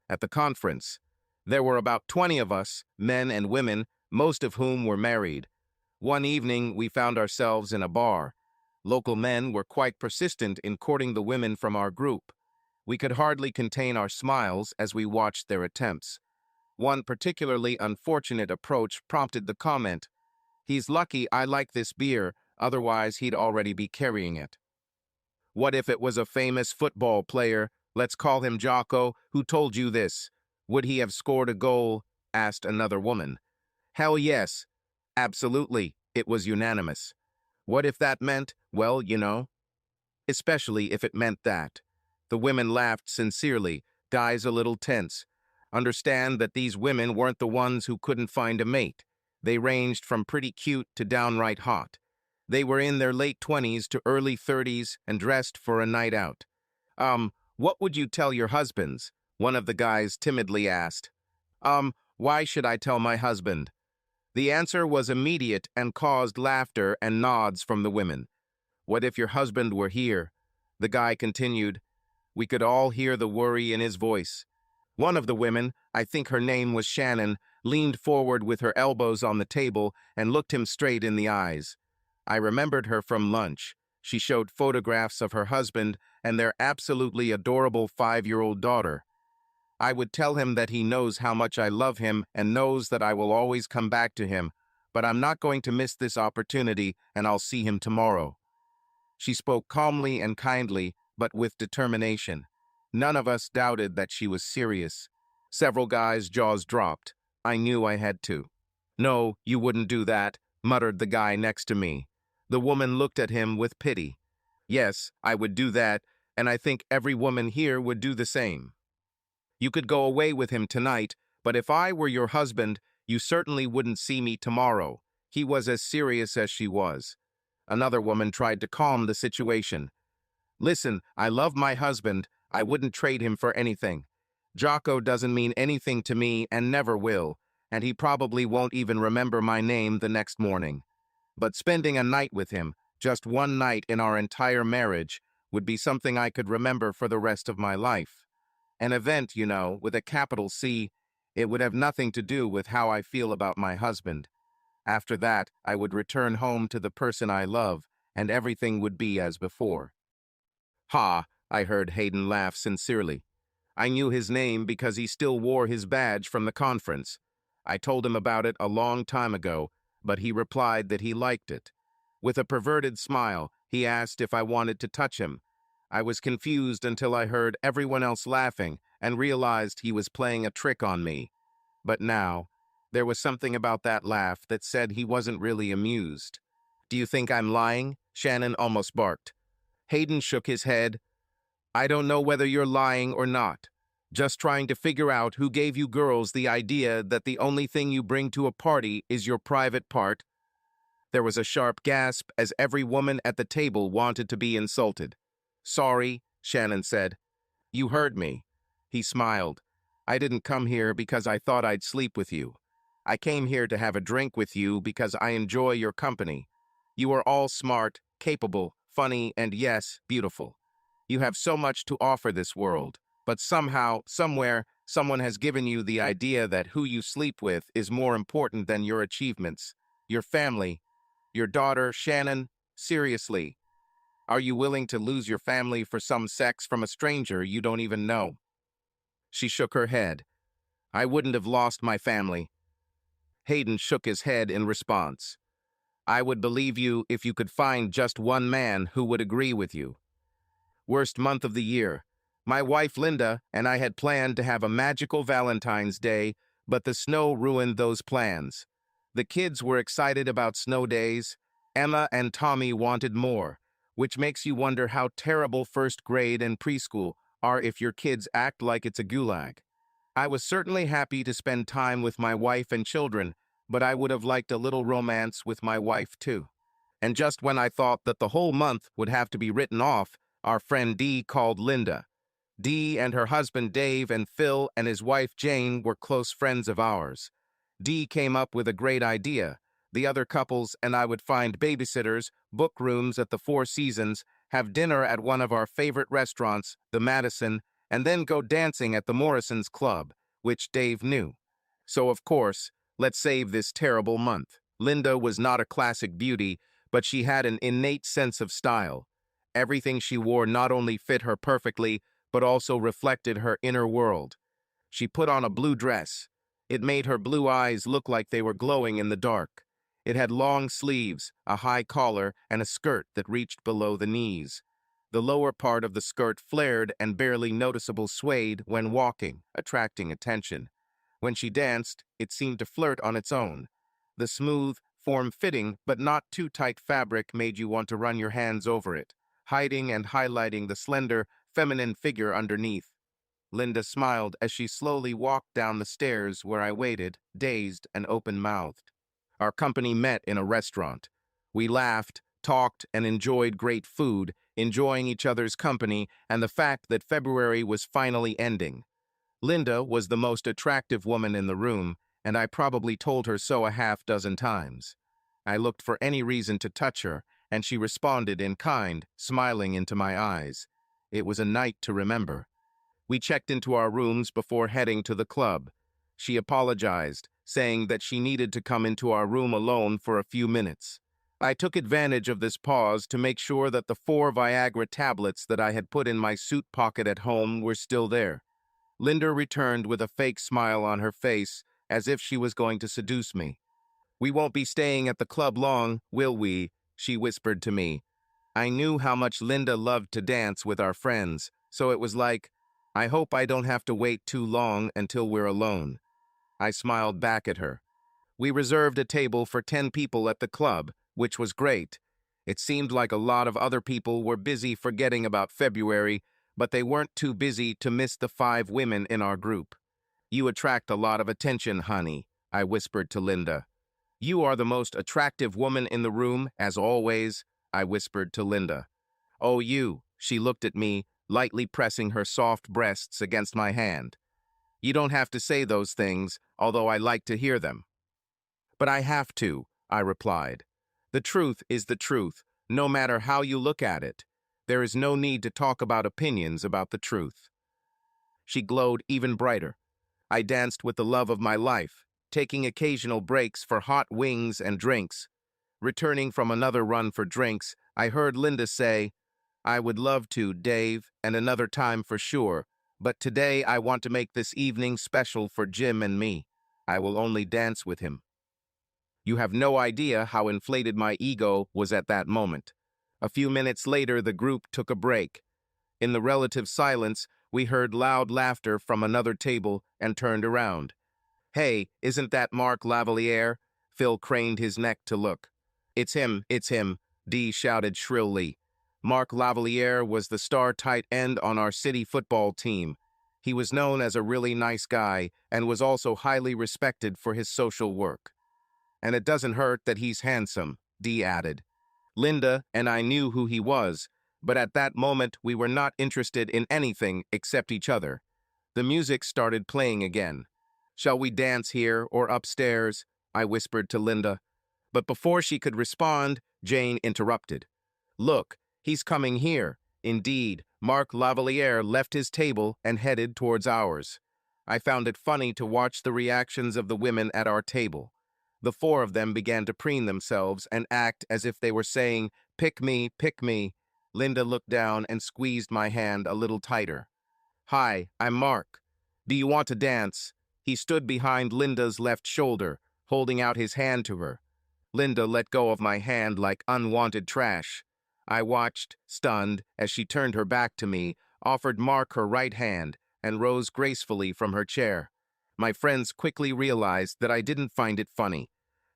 at the conference. There were about 20 of us, men and women, most of whom were married. One evening, we found ourselves in a bar. Local men were quite persistent in courting the women from our group. We could hardly contain our smiles as we watched their attempts. One particularly unfortunate approach prompted the comment, "He's lucky I like this beer, otherwise he'd already be carrying it." What if it was a famous football player, let's call him Jocko, who told you this? Would he have scored a goal? Asked another woman. Hell yes. Absolutely. It was unanimous. What if that meant, well, you know? Especially if it meant that. The women laughed sincerely, guys a little tense. Understand that these women weren't the ones who couldn't find a mate. They ranged from pretty cute to downright hot. They were in their late 20s to early 30s and dressed for a night out. What would you tell your husbands? One of the guys timidly asked. Why should I tell my husband? The answer was immediate and caused laughter and nods from the women. What if your husband were here? The guy continued. We could all hear the worry in his voice. One of the women, I think her name was Shannon, leaned forward with her elbows on the table and looked him straight in the eyes. I remembered her from lunch. She showed photographs of her husband and their absolutely adorable 5-year-old daughter. I would tell him that he knows how much I love him and knows that I will always come back to him, but I'm not going to miss this opportunity and I'll see him tomorrow. She spoke calmly and kindly, but with determination. None of us doubted that she was serious. Several guys' jaws dropped. I knew I had to. No, you wouldn't do that, muttered the guy next to me. The woman looked at him with pity. Yes, I would do that, and I think every woman here would do the same. You could go away with him tonight, but if I were your husband, you certainly wouldn't see me tomorrow. He was as serious as she was. Another woman tried to calm the situation. Listen, I love my husband. I wouldn't trade him for anything. Jocko doesn't mean anything to me and never will, and he probably won't even remember my name the next morning. But spending a night with him, just one night in our entire marriage, would be something I could remember for the rest of my life. An event, you know, with a capital C. It would have nothing to do with how I feel about my husband. After that, I would return home to the person I love, and everything would be as before. Ha, I heard Hayden laugh sincerely. I knew his name because he still wore his badge from the conference. I told him about it a long time ago, but he replied that he liked it. With a perverted smile, he asked if I wanted to touch him. I was confused until I heard everyone else laughing and realized he was playing a trick on me. But now, there was something about that laugh that said he wasn't really amused. Do you think I'm lying? Shannon almost barked. Hayden shook his head. I don't know whether you're lying or not. Just trying to figure out who gave you girls the idea that the only thing you bring to a party is your private part. There was a sharp gasp as every woman at the table wanted to be insulted. Sorry, Shannon said. You heard me. He smiled. I didn't come here because I thought I'd sleep with you. I came here to have a drink with you because I enjoy your company. You are all smart, capable, funny, and yes, beautiful. You have so much to offer this world, but somehow, somewhere, someone has given you the idea that who you sleep with is more important than your achievements, your family, your daughter, Shannon. Seriously, are you willing to lose your family for some sex from a stranger you don't even know? She shook her head. I wouldn't have lost my family. Hayden shook his head in response. I would believe you if you could find just one man who would agree with you. Worst month of the year. My wife Linda and I had planned to have a magical Valentine's Day, but the snow ruined those plans. The kids were excited about snow days. Emma and Tommy wanted more, which makes you wonder how terrible first grade and preschool are if your kids act like it's a gulag. I was certainly happy to spend time with my wife and children, but I would have liked a little romance with my wife too. And just when I thought that the whole month would have to be written off, our friend Dee called Linda. Dee and her husband Dave and Phil and his wife Jane were close friends of ours. Dee came up with a great idea. The other couples and I would find babysitters, book rooms at the Four Seasons, have dinner at one of our favorite restaurants, the Madison, and then go dancing at the Morrisons' club, which Dave knew. So, of course, let's save this terrible month. Linda was not a classic beauty, but she had an innate sense of style. Everything she wore not only fit her perfectly, but also reflected her inner world. She put on a blue dress. It made her blue eyes look like they were glowing in the dark. It had long sleeves, a high collar, and a skirt that reached below the knees. The lower part of the skirt flared and barely noticeable swayed when walking, attracting attention. When she danced, it seemed to flirt on its own. The smooth, form-fitting, but not too tight fabric made you want to run your hands over it, hiding and highlighting the slender, feminine figure underneath. Linda smiled as she slowly walked down the stairs where I waited, dazed and open-mouthed. Our company met in a restaurant. We laughed, talked, and enjoyed great food, enjoying each other's company and the fact that February was finally ending. Linda was the most attractive woman in the room, and I probably told her so a half-dozen times. I looked for any reason to touch her, and she responded in kind, smiling into my eyes. It was a night to remember. We checked into our rooms before heading to the club. She apologized, saying that she needed to come into our room alone for a few minutes. I took advantage of this pause to make sure that the 4 Viagra tablets that I had put in my suit pocket at home were still there. Linda returned with a fake smile on her face, as if she was going to seduce me. "We won't be staying at the club long, will we?" she whispered to me. I knew how much Linda loved to dance with our friends, so it was like, I hope I don't have to wait too long until we're alone. I smiled back at her. We reserved a table for 10 people at the club, which was great. It seemed like a lot of other people were busy forgetting about February, but they weren't too busy to miss the 5 women in our group. "You attract a lot of attention, honey," I whispered to Linda. "You are the most attractive woman in the room, as always," I whispered to Linda. "Oh, you," she looked at me, lightly pressing her soft breasts against my hand. "You don't have to say those things, although I like to hear them." "But I have to," I replied. "The truth is the truth, no matter how you look at it. There is no need to talk about opinions about the truth." She glowed even brighter. I danced with the love of my life, taking occasional breaks for hot wings and drinks. Returning from another run for drinks, I heard Linda say, "I would love to, Dave, and another time for sure, but today I want to make this evening special for Jim and me. I will only dance with him." You have no idea how inflated my ego was at that moment. A few minutes later, the group took a break. In the relative silence, we heard loud laughter from another table and turned around. "Hey, isn't that Mark Lavalier?" Phil craned his neck to look. It's him, Dee shouted shrilly. Mark Lavalier was the star tight end on our city football team. He was known as a really nice guy and was also highly respected for his social work. "And it doesn't hurt that he's handsome," Dee added. Linda and I knew who he was, but at that moment we were not interested in anything except each other. The music started playing again. "Shall we dance here or upstairs?" I whispered to Linda. But before she could respond, Jane interrupted. "Look, he's coming here." Indeed, Mark Lavalier left his table and headed towards ours. I found it funny to watch the reactions of the women at our table. The 4 of them began to preen themselves and act as if they were saying, "Pick me, pick me." Linda looked down and squeezed my hand a little tighter. "Hi, I'm Mark. Do you want to dance?" He stood behind Linda's left shoulder, holding out his hand to her. Linda let go of my hand like unwanted trash. I watched, stunned, as she turned her back to me, offered Mark her right hand, and rose gracefully from her chair. My friends quickly realized that I didn't find it funny.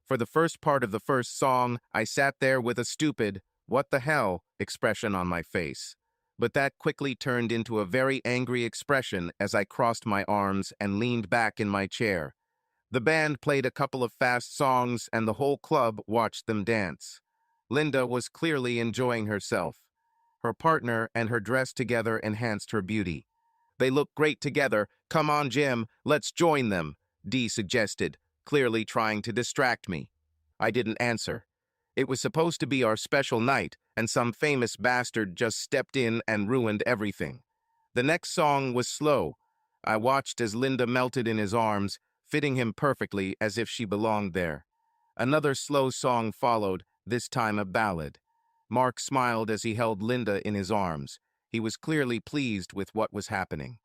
For the first part of the first song, I sat there with a stupid, "what the hell" expression on my face. But that quickly turned into a very angry expression as I crossed my arms and leaned back in my chair. The band played a couple of fast songs and the whole club watched them dance. Linda was clearly enjoying herself. Her partner and her dress together enhanced her beauty. "They look great together. Come on, Jim, let's join them," Dee suggested, clearly trying to distract me. I didn't answer. It was supposed to be our special night, and some famous bastard just stepped in and ruined everything. The next song was slow. I watched as Linda melted in his arms, fitting him perfectly as if she belonged there. Another slow song followed, this time a ballad. Mark smiled as he held Linda in his arms. He was clearly pleased with what was happening.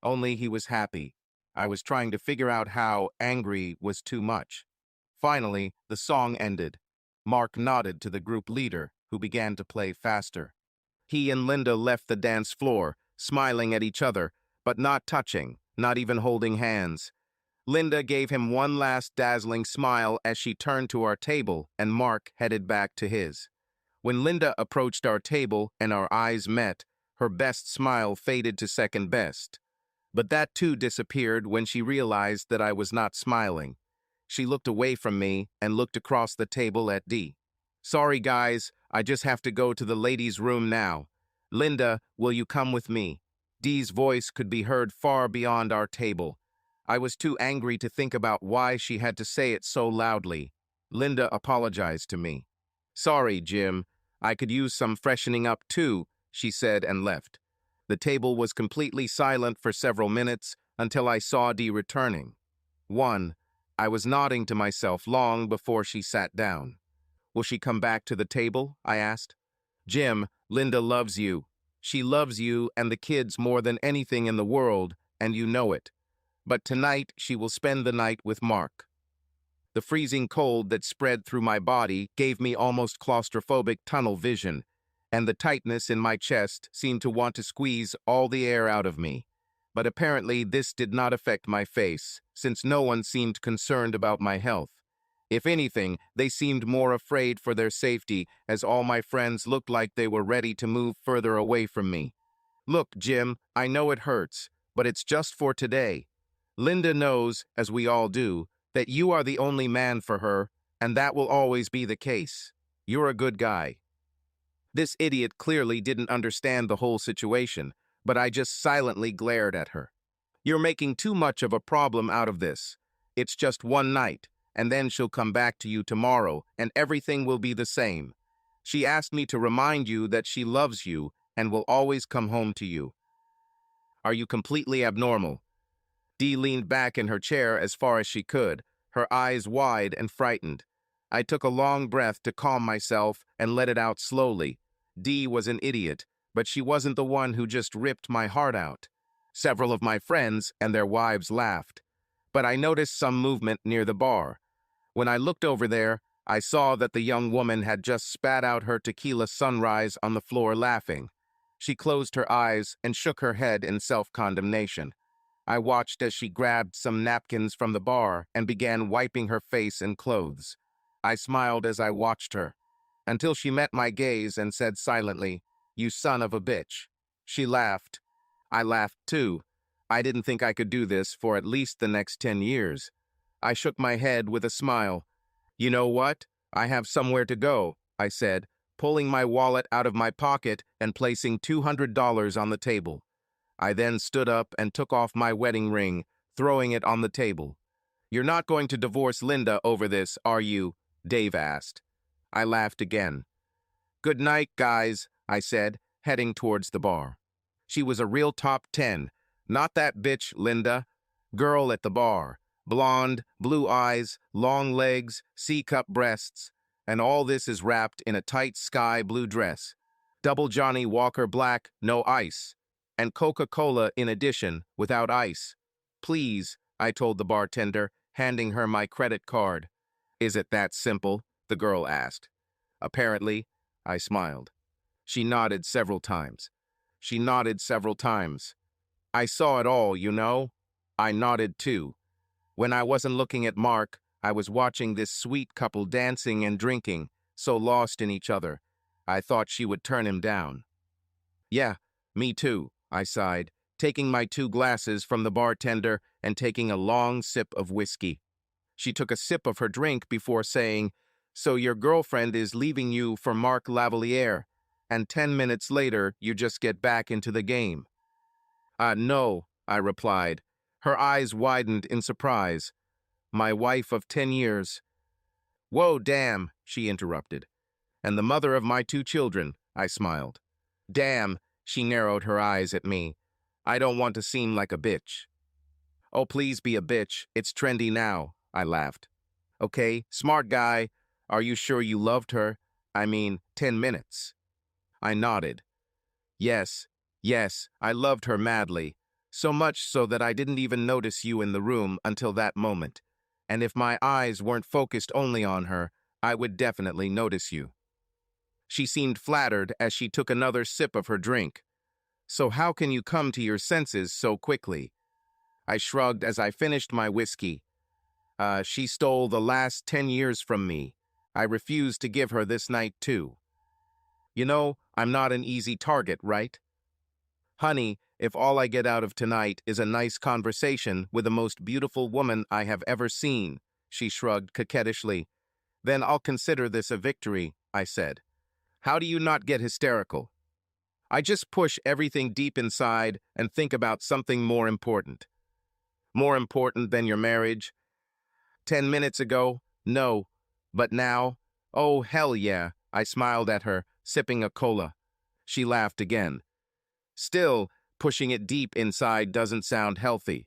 Only he was happy. I was trying to figure out how angry was too much. Finally, the song ended. Mark nodded to the group leader, who began to play faster. He and Linda left the dance floor, smiling at each other, but not touching, not even holding hands. Linda gave him one last dazzling smile as she turned to our table, and Mark headed back to his. When Linda approached our table and our eyes met, her best smile faded to second best. But that too disappeared when she realized that I was not smiling. She looked away from me and looked across the table at Dee. "Sorry, guys, I just have to go to the ladies' room now. Linda, will you come with me?" Dee's voice could be heard far beyond our table. I was too angry to think about why she had to say it so loudly. Linda apologized to me. "Sorry, Jim. I could use some freshening up too," she said and left. The table was completely silent for several minutes until I saw Dee returning. I was nodding to myself long before she sat down. "Will she come back to the table?" I asked. "Jim, Linda loves you. She loves you and the kids more than anything in the world, and you know it. But tonight she will spend the night with Mark." The freezing cold that spread through my body gave me almost claustrophobic tunnel vision, and the tightness in my chest seemed to want to squeeze all the air out of me. But apparently this did not affect my face, since no one seemed concerned about my health. If anything, they seemed more afraid for their safety, as all my friends looked like they were ready to move further away from me. "Look, Jim, I know it hurts, but it's just for today. Linda knows, as we all do, that you are the only man for her, and that will always be the case. You're a good guy." This idiot clearly didn't understand the whole situation, but I just silently glared at her. "You're making too much of a problem out of this. It's just one night, and then she'll come back to you tomorrow, and everything will be the same. She asked me to remind you that she loves you and will always come home to you. Are you completely abnormal?" Dee leaned back in her chair as far as she could, her eyes wide and frightened. I took a long breath to calm myself and let it out slowly. Dee was an idiot, but she wasn't the one who just ripped my heart out. Several of my friends and their wives laughed, but I noticed some movement near the bar. When I looked over there, I saw that the young woman had just spat out her tequila sunrise on the floor laughing. She closed her eyes and shook her head in self-condemnation. I watched as she grabbed some napkins from the bar and began wiping her face and clothes. I smiled as I watched her, until she met my gaze and said silently, "You son of a bitch." She laughed. I laughed too. I didn't think I could do this for at least the next 10 years. I shook my head with a smile. "You know what? I have somewhere to go," I said, pulling my wallet out of my pocket and placing $200 on the table. I then stood up and took off my wedding ring, throwing it on the table. "You're not going to divorce Linda over this, are you?" Dave asked. I laughed again. "Good night, guys," I said, heading towards the bar. She was a real top 10, not that bitch Linda. Girl at the bar. Blonde, blue eyes, long legs, C-cup breasts, and all this is wrapped in a tight sky blue dress. Double Johnny Walker Black, no ice. And Coca-Cola in addition, without ice. "Please," I told the bartender, handing her my credit card. "Is it that simple?" the girl asked. "Apparently," I smiled. She nodded several times. She nodded several times. I saw it all, you know. I nodded too. When I wasn't looking at Mark, I was watching this sweet couple dancing and drinking, so lost in each other. I thought she would turn him down. "Yeah, me too," I sighed, taking my 2 glasses from the bartender and taking a long sip of whiskey. She took a sip of her drink before saying, "So your girlfriend is leaving you for Mark Lavalier, and 10 minutes later you just get back into the game." No," I replied. Her eyes widened in surprise. "My wife of 10 years. "Whoa, damn," she interrupted. "And the mother of my 2 children," I smiled. "Damn," she narrowed her eyes at me. I don't want to seem like a bitch. Oh, please be a bitch. It's trendy now, I laughed. Okay, smart guy. Are you sure you loved her? I mean, 10 minutes. I nodded. Yes, yes, I loved her madly. So much so that I didn't even notice you in the room until that moment. And if my eyes weren't focused only on her, I would definitely notice you. She seemed flattered as she took another sip of her drink. So how can you come to your senses so quickly? I shrugged as I finished my whiskey. She stole the last 10 years from me. I refused to give her this night too. You know, I'm not an easy target, right? Honey, if all I get out of tonight is a nice conversation with the most beautiful woman I have ever seen, she shrugged coquettishly, then I'll consider this a victory, I said. How do you not get hysterical? I just push everything deep inside and think about something more important. More important than your marriage? 10 minutes ago? No. But now? Oh, hell yeah, I smiled at her, sipping a cola. She laughed again. Still, pushing it deep inside doesn't sound healthy.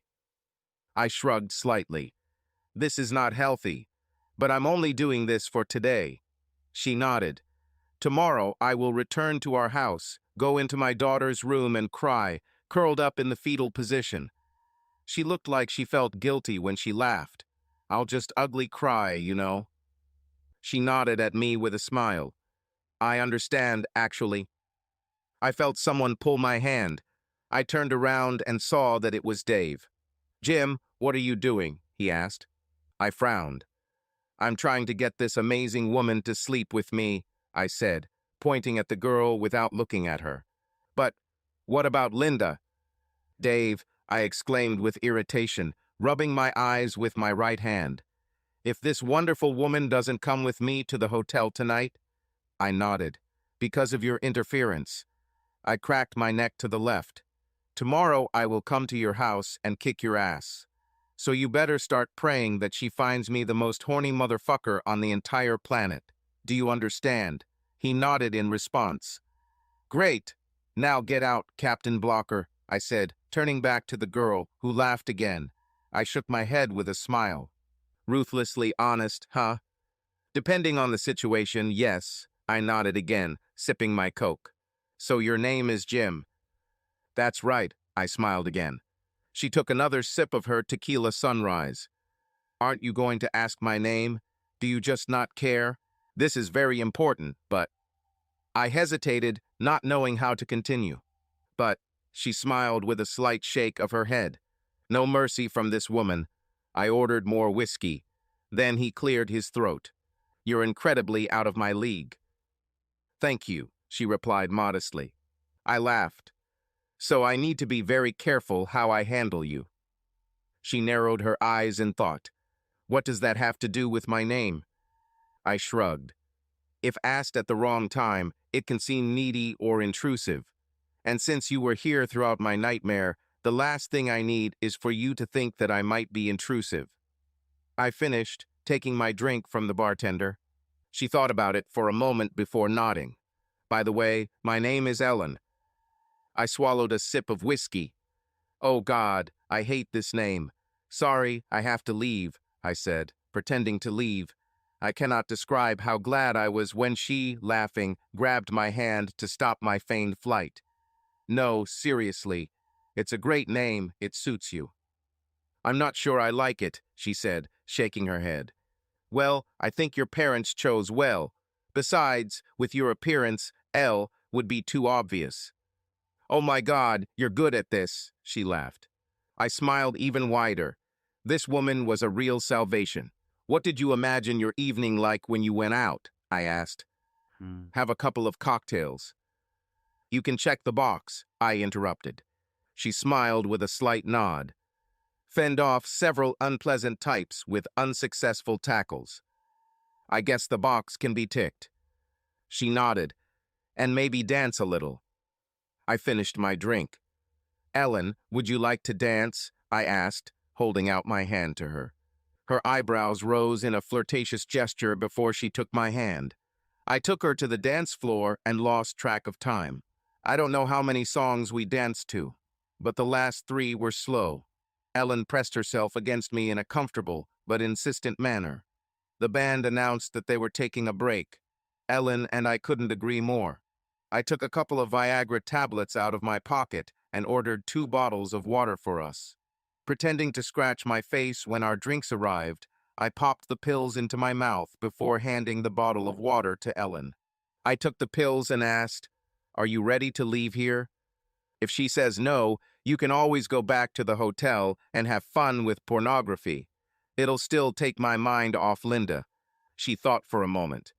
I shrugged slightly. This is not healthy, but I'm only doing this for today. She nodded. Tomorrow I will return to our house, go into my daughter's room and cry, curled up in the fetal position. She looked like she felt guilty when she laughed. I'll just ugly cry, you know. She nodded at me with a smile. I understand, actually. I felt someone pull my hand. I turned around and saw that it was Dave. Jim, what are you doing? He asked. I frowned. I'm trying to get this amazing woman to sleep with me, I said, pointing at the girl without looking at her. But what about Linda? Dave, I exclaimed with irritation, rubbing my eyes with my right hand. If this wonderful woman doesn't come with me to the hotel tonight? I nodded. Because of your interference. I cracked my neck to the left. Tomorrow I will come to your house and kick your ass. So you better start praying that she finds me the most horny motherfucker on the entire planet. Do you understand? He nodded in response. Great. Now get out, Captain Blocker, I said, turning back to the girl, who laughed again. I shook my head with a smile. Ruthlessly honest, huh? Depending on the situation, yes, I nodded again, sipping my Coke. So your name is Jim. That's right, I smiled again. She took another sip of her tequila sunrise. Aren't you going to ask my name? Do you just not care? This is very important, but... I hesitated, not knowing how to continue. But she smiled with a slight shake of her head. No mercy from this woman. I ordered more whiskey. Then he cleared his throat. You're incredibly out of my league. Thank you, she replied modestly. I laughed. So I need to be very careful how I handle you. She narrowed her eyes in thought. What does that have to do with my name? I shrugged. If asked at the wrong time, it can seem needy or intrusive. And since you were here throughout my nightmare, the last thing I need is for you to think that I might be intrusive. I finished, taking my drink from the bartender. She thought about it for a moment before nodding. By the way, my name is Ellen. I swallowed a sip of whiskey. Oh God, I hate this name. Sorry, I have to leave, I said, pretending to leave. I cannot describe how glad I was when she, laughing, grabbed my hand to stop my feigned flight. No, seriously. It's a great name, it suits you. I'm not sure I like it, she said, shaking her head. Well, I think your parents chose well. Besides, with your appearance, L would be too obvious. Oh my God, you're good at this, she laughed. I smiled even wider. This woman was a real salvation. What did you imagine your evening like when you went out? I asked. Have a couple of cocktails. You can check the box, I interrupted. She smiled with a slight nod. Fend off several unpleasant types with unsuccessful tackles. I guess the box can be ticked. She nodded. And maybe dance a little. I finished my drink. Ellen, would you like to dance? I asked, holding out my hand to her. Her eyebrows rose in a flirtatious gesture before she took my hand. I took her to the dance floor and lost track of time. I don't know how many songs we danced to. but the last three were slow. Ellen pressed herself against me in a comfortable but insistent manner. The band announced that they were taking a break. Ellen and I couldn't agree more. I took a couple of Viagra tablets out of my pocket and ordered 2 bottles of water for us. Pretending to scratch my face when our drinks arrived, I popped the pills into my mouth before handing the bottle of water to Ellen. I took the pills and asked, "Are you ready to leave here? If she says no, you can always go back to the hotel and have fun with pornography. It'll still take my mind off Linda." She thought for a moment.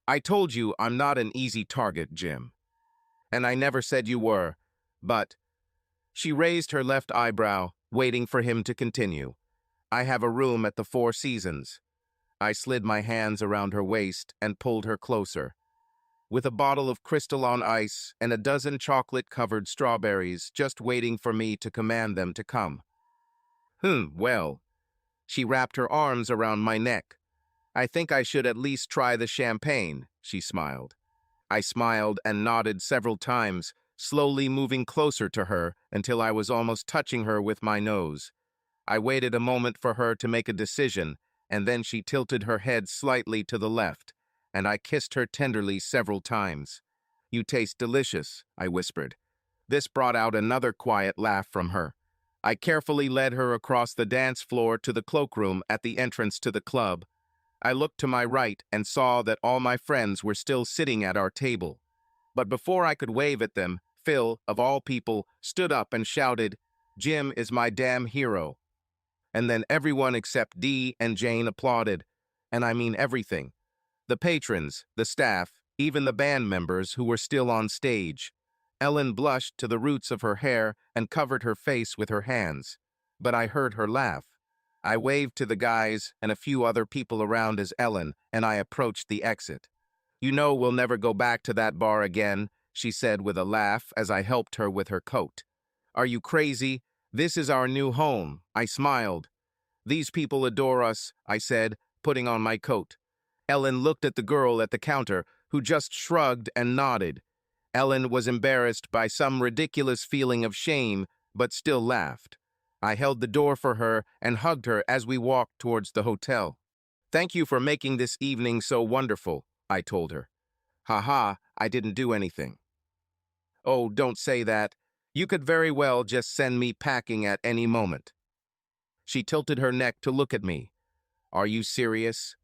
"I told you I'm not an easy target, Jim. And I never said you were, but..." She raised her left eyebrow, waiting for him to continue. "I have a room at the Four Seasons." I slid my hands around her waist and pulled her closer. "With a bottle of Crystal on ice and a dozen chocolate-covered strawberries just waiting for me to command them to come." Well." She wrapped her arms around my neck. "I think I should at least try the champagne," she smiled. I smiled and nodded several times, slowly moving closer to her until I was almost touching her with my nose. I waited a moment for her to make a decision, and then she tilted her head slightly to the left, and I kissed her tenderly several times. "You taste delicious," I whispered. This brought out another quiet laugh from her. I carefully led her across the dance floor to the cloakroom at the entrance to the club. I looked to my right and saw that all my friends were still sitting at our table. But before I could wave at them, Phil, of all people, stood up and shouted, "Jim is my damn hero." And then everyone except Dee and Jane applauded. And I mean everything. The patrons, the staff, even the band members who were still on stage. Ellen blushed to the roots of her hair and covered her face with her hands. But I heard her laugh. I waved to the guys and a few other people around as Ellen, and I approached the exit. "You know we'll never go back to that bar again," she said with a laugh as I helped her with her coat. "Are you crazy? This is our new home." I smiled. "These people adore us," I said, putting on my coat. Ellen looked at the girl at the counter, who just shrugged and nodded. Ellen was embarrassed by some ridiculous feeling of shame, but still laughed. I held the door for her and hugged her as we walked towards the hotel. "Thank you for making this evening so wonderful," I told her. "Ha, I didn't do anything." "Oh, don't say that. You could very well just send me packing at any moment." She tilted her neck to look at me. "Are you serious?"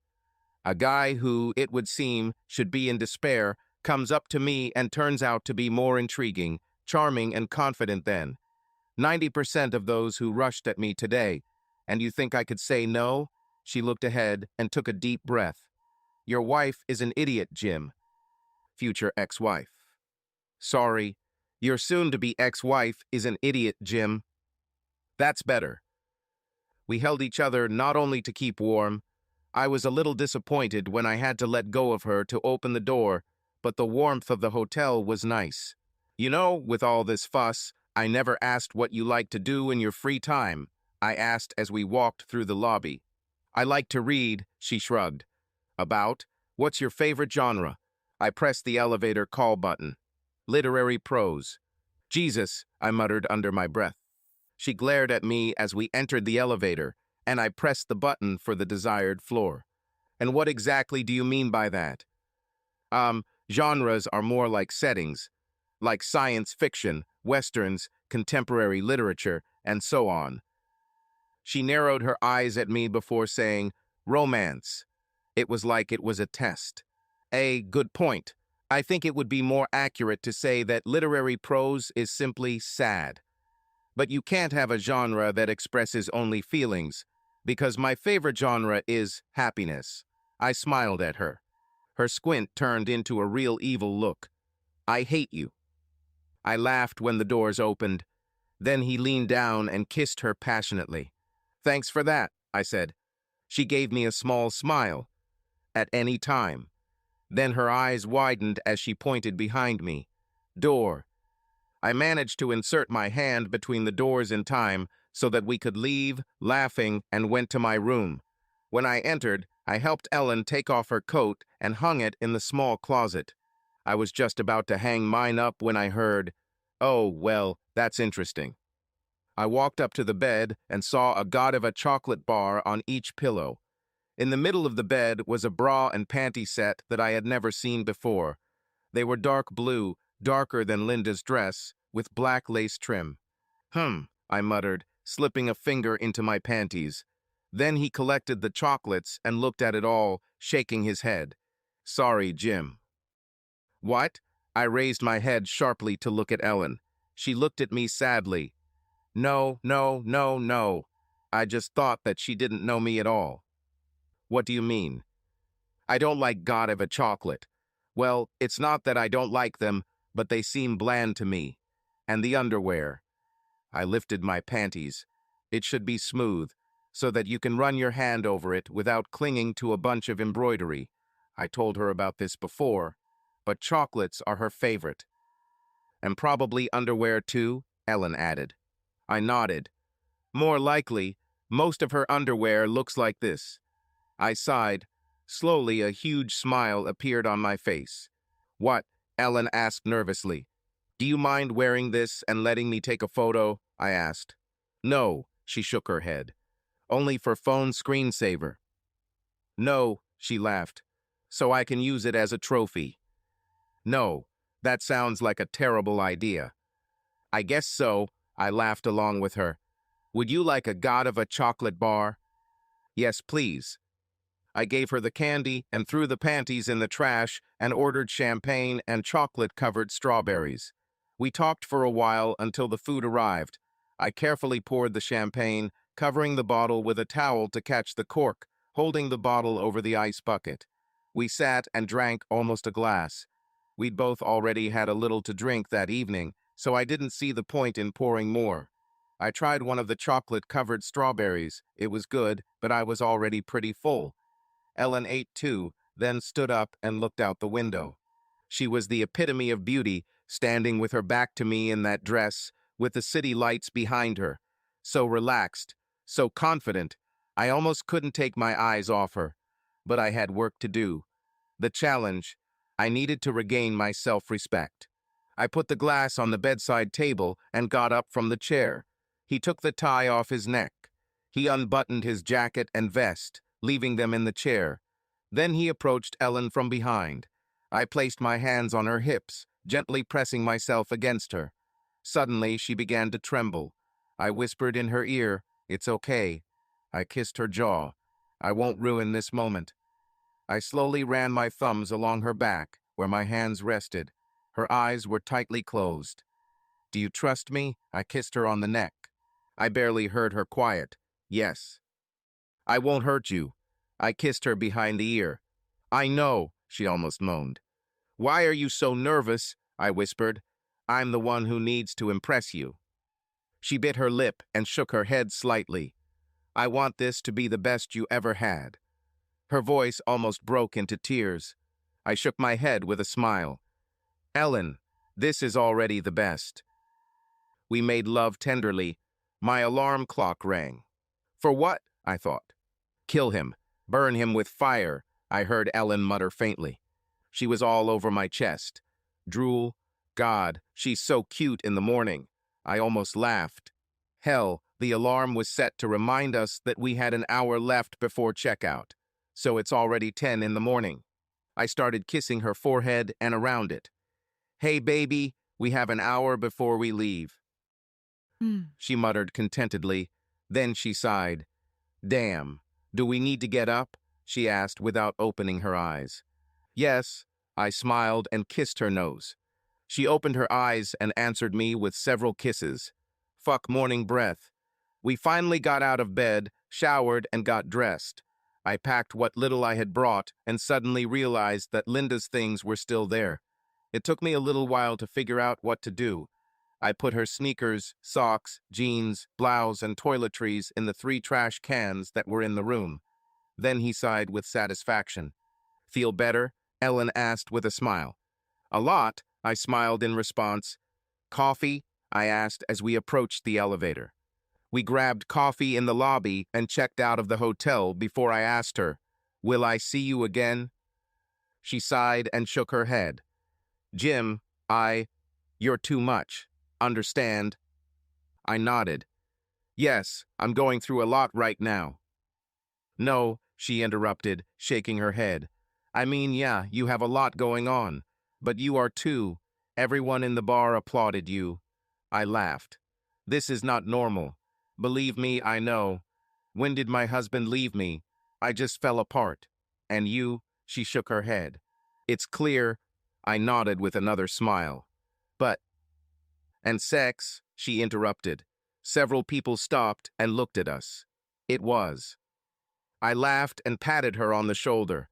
A guy who, it would seem, should be in despair comes up to me and turns out to be more intriguing, charming, and confident than 90% of those who rushed at me today. And you think I could say no? She looked ahead and took a deep breath. "Your wife is an idiot, Jim." Future ex-wife. "Sorry, your soon-to-be ex-wife is an idiot, Jim." That's better. We held each other not only to keep warm. I was a little disappointed when I had to let go of her to open the door, but the warmth of the hotel was nice. "You know, with all this fuss, I never asked what you like to do in your free time," I asked as we walked through the lobby. "I like to read," she shrugged. "About? What's your favorite genre?" I pressed the elevator call button. "Literary prose." "Jesus," I muttered under my breath. She glared at me as we entered the elevator, and I pressed the button for the desired floor. "And what exactly do you mean by that?" Genres are more like settings, like science fiction, westerns, contemporary literature, and so on." She narrowed her eyes at me before saying, "Romance." It was like it was a test. Good point. I think it would be more accurate to say that literary prose is simply sad. But you can't have a genre that expresses only feelings, because my favorite genre is happiness. I smiled at her. Her squint turned into a real evil look. "I hate you." I laughed when the doors opened. Then he leaned down and kissed her passionately. "Thanks for that," I said. She gave me a small smile. "At any time." Then her eyes widened as she pointed behind me. "Door." I managed to insert my hand between the doors in time so that we could leave, laughing, and went to my room. When I entered, I helped Ellen take off her coat and hung it in the small closet. I was just about to hang mine up when I heard, "Oh, well, that's interesting." I walked up to the bed and saw a god of a chocolate bar on each pillow. In the middle of the bed was a bra and panty set that I had never seen before. They were dark blue, darker than Linda's dress, with black lace trim. I muttered, slipping a finger into my panties. Then he collected the chocolates and looked at it all, shaking his head. Sorry, Jim. What? I raised my head sharply to look at Ellen. She looked at me sadly. No, no, no, no. I just thought that she didn't know me at all. What do you mean? I don't like God of a chocolate. Well, it's not that I don't like them, but they seem bland to me. And the underwear. I lifted my panties. It should be smooth, so that you can run your hand over it without clinging to a bunch of embroidery. I told her about this before, but chocolates are her favorite. And probably underwear too, Ellen added. I nodded. More likely, most of her underwear looks like this. I sighed. Slowly, a huge smile appeared on my face. What? Ellen asked nervously. Do you mind wearing this and letting me take a photo? I asked. No, she shook her head. Only for phone screensaver. No, she laughed. So I can use it as a trophy. No, that sounds like a terrible idea. I guess so, I laughed along with her. Would you like a god of a chocolate bar? Yes, please. I gave her the candy and threw the panties in the trash and ordered champagne and chocolate-covered strawberries. We talked for a while until the food arrived. I carefully poured the champagne, covering the bottle with a towel to catch the cork, holding the bottle over the ice bucket. We sat and drank almost a glass. We'd both already had a little to drink that evening, so I didn't see the point in pouring more. I tried one of the chocolate-covered strawberries. It was good, but I was already pretty full. Ellen ate too, then stood up and looked out the window. She was the epitome of beauty, standing with her back to me in that dress, with the city lights behind her. So relaxed, so confident, I almost couldn't take my eyes off her. But I had work to do. The challenge, I needed to regain my self-respect. I put the glass on the bedside table and got up from the chair. He took the tie off his neck. He unbuttoned his jacket and vest, leaving them in the chair. Then he approached Ellen from behind. I placed my hands on her hips, gently pressing myself against her. Suddenly, she began to tremble. I whispered in her ear, "It's okay." I kissed her jaw. "I won't ruin this moment." I slowly ran my thumbs along her back, where my hands rested. Her eyes were tightly closed. "Do you trust me?" I kissed her on the neck. I barely heard her quiet. "Yes." "I won't hurt you." I kissed her behind the ear. "I know," she almost moaned. "Why are you so nervous?" I whispered. "I'm the one who needs to impress you." She bit her lip and shook her head slightly. "I want this to be the best you ever had." Her voice almost broke into tears. I shook my head with a smile. "Ellen, this is already the best." We made love tenderly. My alarm clock rang. For what? I thought. Kill him. Burn him with fire, I heard Ellen mutter faintly. She was all over my chest. Drool. God, she's so cute in the morning. I almost laughed. Hell, the alarm was set to remind us that we had an hour left before checkout. So it's already 10 in the morning. I started kissing her forehead and around it. "Hey, baby, we have an hour before we leave." She muttered contentedly. Then she sighed. "Damn. Do we need to get up?" she asked without opening her eyes. "Yes." I smiled and kissed her nose. She opened her eyes and answered me with several kisses. Fuck morning breath. We finally got out of bed, showered, and got dressed. I packed what little I had brought and suddenly realized that Linda's things were still there. It took me a little while to figure out what to do. I put her sneakers, socks, jeans, blouse, and toiletries in the 3 trash cans that were in the room. Then he sighed with satisfaction. "Feel better?" Ellen asked with a smile. "A lot," I smiled in response. "Coffee?" I asked as we approached the elevator. We grabbed coffee in the lobby and checked out of the hotel before I asked her, "Will I see you again?" She sighed and shook her head. "Jim, you're too much. Understand?" I nodded. Yes, I'm going through a lot right now. No, she interrupted, shaking her head. I mean, yeah, you have a lot going on. But you are too. Everyone in the bar applauded you. I laughed. This is not normal. Believe me, I know. When did my husband leave me? I just fell apart. And you? She shook her head. It's clear. I nodded with another smile. But, and sex, she interrupted. Several people stopped and looked at us. It was. I laughed and patted her on the shoulder.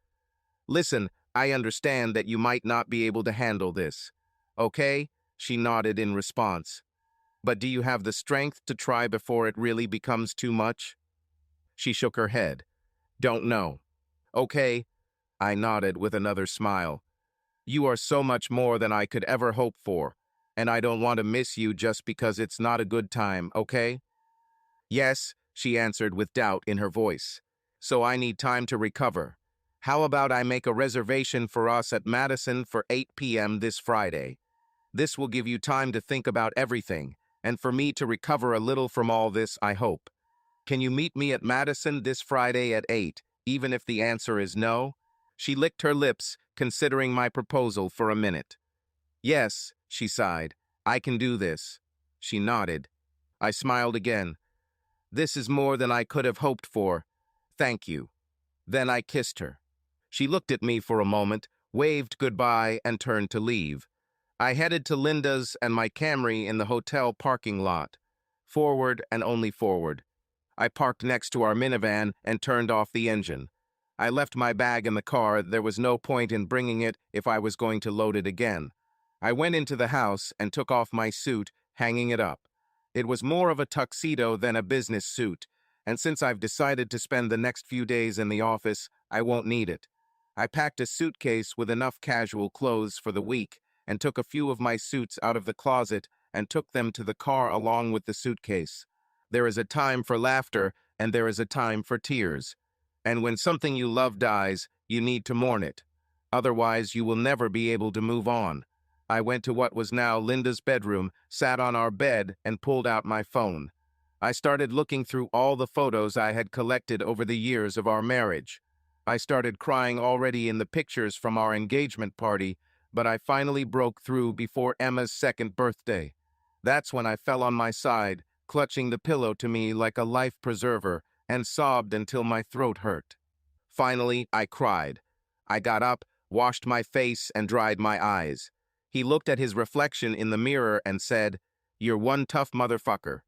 Listen, I understand that you might not be able to handle this. Okay? She nodded in response. But do you have the strength to try before it really becomes too much? She shook her head. Don't know. Okay, I nodded with another smile. You are so much more than I could ever hope for, and I don't want to miss you just because it's not a good time, okay? Yes, she answered with doubt in her voice. So I need time to recover. How about I make a reservation for us at Madison for 8 p.m. this Friday? This will give you time to think about everything, and for me to recover a little from all this, I hope. Can you meet me at Madison this Friday at 8, even if the answer is no? She licked her lips, considering my proposal for a minute. Yes, she sighed. I can do this. She nodded. I smiled again. This is more than I could have hoped for. Thank you. Then I kissed her. She looked at me for a moment, waved goodbye, and turned to leave. I headed to Linda's and my Camry in the hotel parking lot. Forward and only forward. I parked next to our minivan and turned off the engine. I left my bag in the car. There was no point in bringing it if I was going to load it again. I went into the house and took off my suit, hanging it up. It was more of a tuxedo than a business suit, and since I've decided to spend the next few days in the office, I won't need it. I packed a suitcase with enough casual clothes for the week and took a few of my suits out of the closet and took them to the car along with the suitcase. There is a time for laughter and there is a time for tears. And when something you love dies, you need to mourn it. Otherwise, you will never be able to move on. I went to what was now Linda's bedroom, sat on our bed, and pulled out my phone. I started looking through all the photos I had collected over the years of our marriage. I started crying already in the pictures from our engagement party, but I finally broke through before Emma's second birthday. That's when I fell on my side, clutching the pillow to me like a life preserver, and sobbed until my throat hurt. Finally, I cried. I got up, washed my face, and dried my eyes. He looked at his reflection in the mirror and said, "You're one tough motherfucker."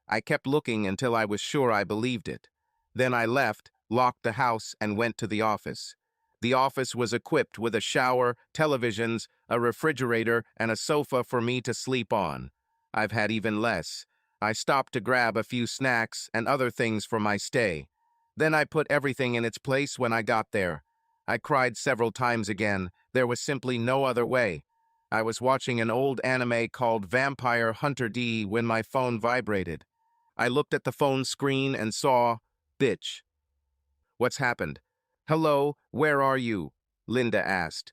I kept looking until I was sure I believed it. Then I left, locked the house, and went to the office. The office was equipped with a shower, televisions, a refrigerator, and a sofa for me to sleep on. I've had even less. I stopped to grab a few snacks and other things for my stay. Then I put everything in its place when I got there. I cried several times again. There was simply no other way. I was watching an old anime called Vampire Hunter D when my phone vibrated. I looked at the phone screen and saw, "Bitch. What's happened?" "Hello, where are you?" Linda asked.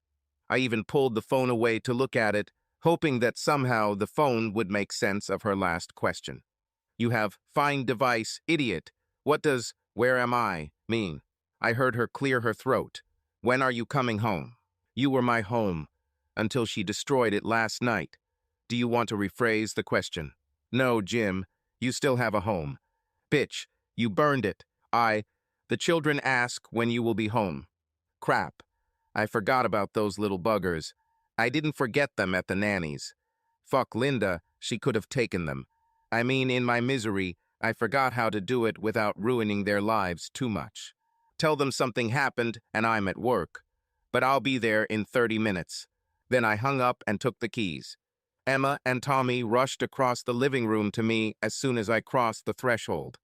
I even pulled the phone away to look at it, hoping that somehow the phone would make sense of her last question. "You have find device, idiot. What does 'where am I' mean?" I heard her clear her throat. "When are you coming home?" "You were my home, until she destroyed it last night." "Do you want to rephrase the question?" "No, Jim, you still have a home." "Bitch, you burned it." The children ask when you will be home." "Crap. I forgot about those little buggers. I didn't forget them at the nanny's." "Fuck Linda, she could have taken them. I mean, in my misery, I forgot how to do it without ruining their lives too much. Tell them something happened and I'm at work. But I'll be there in 30 minutes. Then I hung up and took the keys. Emma and Tommy rushed across the living room to me as soon as I crossed the threshold.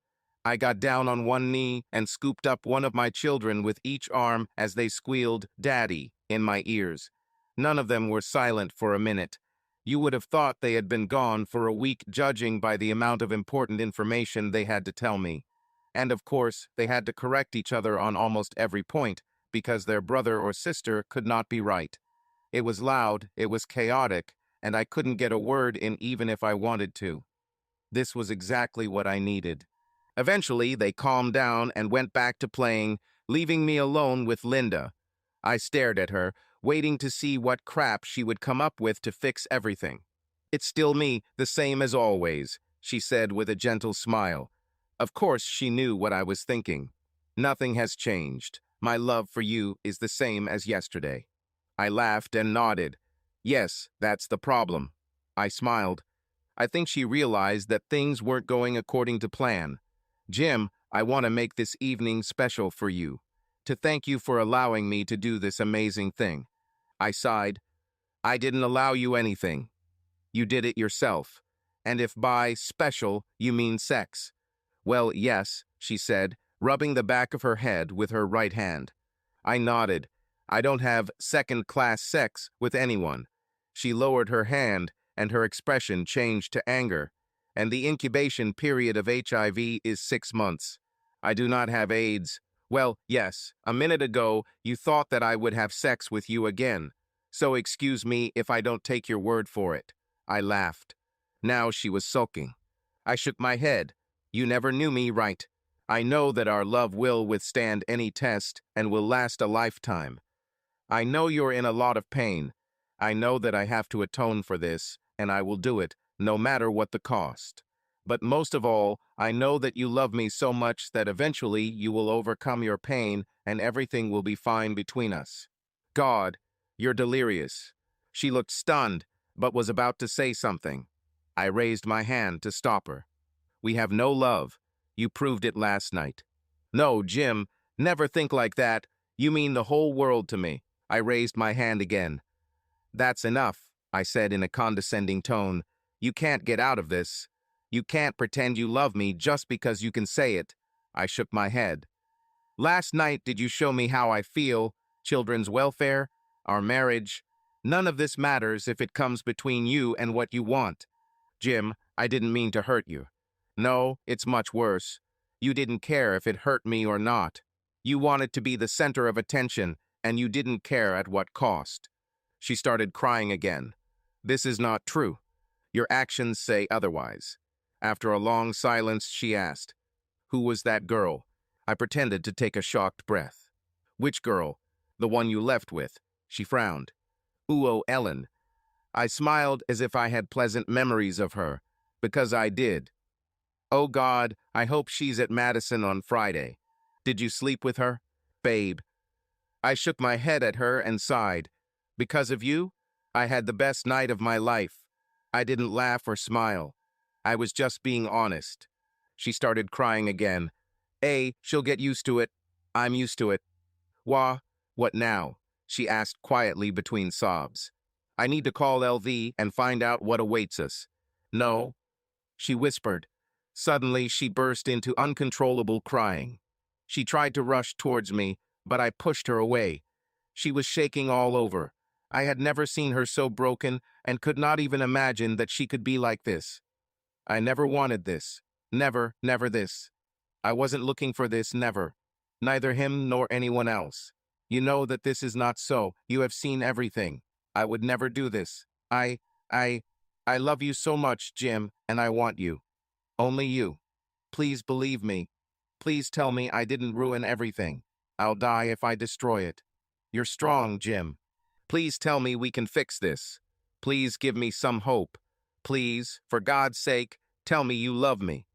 I got down on one knee and scooped up one of my children with each arm as they squealed, "Daddy," in my ears. None of them were silent for a minute. You would have thought they had been gone for a week, judging by the amount of important information they had to tell me. And of course, they had to correct each other on almost every point, because their brother or sister could not be right. It was loud, it was chaotic, and I couldn't get a word in even if I wanted to. This was exactly what I needed. Eventually, they calmed down and went back to playing, leaving me alone with Linda. I stared at her, waiting to see what crap she would come up with to fix everything. "It's still me, the same as always," she said with a gentle smile. Of course, she knew what I was thinking. "Nothing has changed. My love for you is the same as yesterday." I laughed and nodded. "Yes, that's the problem." I smiled. I think she realized that things weren't going according to plan. "Jim, I want to make this evening special for you. To thank you for allowing me to do this amazing thing." I sighed. "I didn't allow you anything. You did it yourself. And if by special you mean sex." "Well, yes," she said, rubbing the back of her head with her right hand. I nodded. "I don't have second-class sex with anyone." She lowered her hand, and her expression changed to anger. "And the incubation period of HIV is 6 months. I do not have AIDS. Well, yes, a minute ago you thought that I would have sex with you again. So excuse me if I don't take your word for it." I laughed. Now she was sulking. I shook my head. "You never knew me right. I know that our love will withstand any test and will last a lifetime. I know you're in a lot of pain. I know that I have to atone for this, and I will do it, no matter what the cost. But most of all, I know that you love me so much that eventually you will overcome your pain and everything will be fine between us." "God, you're delirious." She looked stunned, but was about to say something. I raised my hand to stop her. "We have no love. You proved it last night." "No, Jim, never think like that. You mean the whole world to me." I raised my hand again. "That's enough," I said in a condescending tone. "You can't get out of this. You can't pretend you love me just because you can say it." I shook my head. "Last night did you show me how I feel, children's welfare, our marriage? None of this matters if it comes between you and what you want. Jim, I didn't mean to hurt you. No, it's much worse. You didn't care if it hurt me or not. You wanted to be the center of attention, and you didn't care at what cost." She started crying again. "This is not true. Your actions say otherwise." After a long silence, she asked, "Who was that girl?" I pretended to take a shocked breath. "Which girl?" "The one you left with." She frowned. Ellen." I smiled as if I had pleasant memories of her, because I did. "Oh God, I hope she's at Madison on Friday. Did you sleep with her?" "Babe." I shook my head at her and sighed. "Because of you? I had the best night of my life." I didn't laugh or smile. I was just being honest. She started crying again. She'll get used to it. I'm used to it." What now?" she asked quietly between sobs. "I need to call LV and find out what awaits us." "No," she whispered. Suddenly, she burst into uncontrollable crying. She tried to rush towards me, but I pushed her away. She was shaking all over. I had never seen her so broken and could not even imagine that she could be like this. "I never wanted this. Never, never this. I wasn't looking for this, never. Neither him nor anyone else. You know that this is not so. You have seen everything. I would never do this. I I love you so much, Jim, and I want you. Only you. Please believe me. Please tell me I didn't ruin everything. I'll die if I destroy it. You're strong, Jim. Please tell me we can fix this. Please give me some hope. Please, for God's sake, tell me you love me.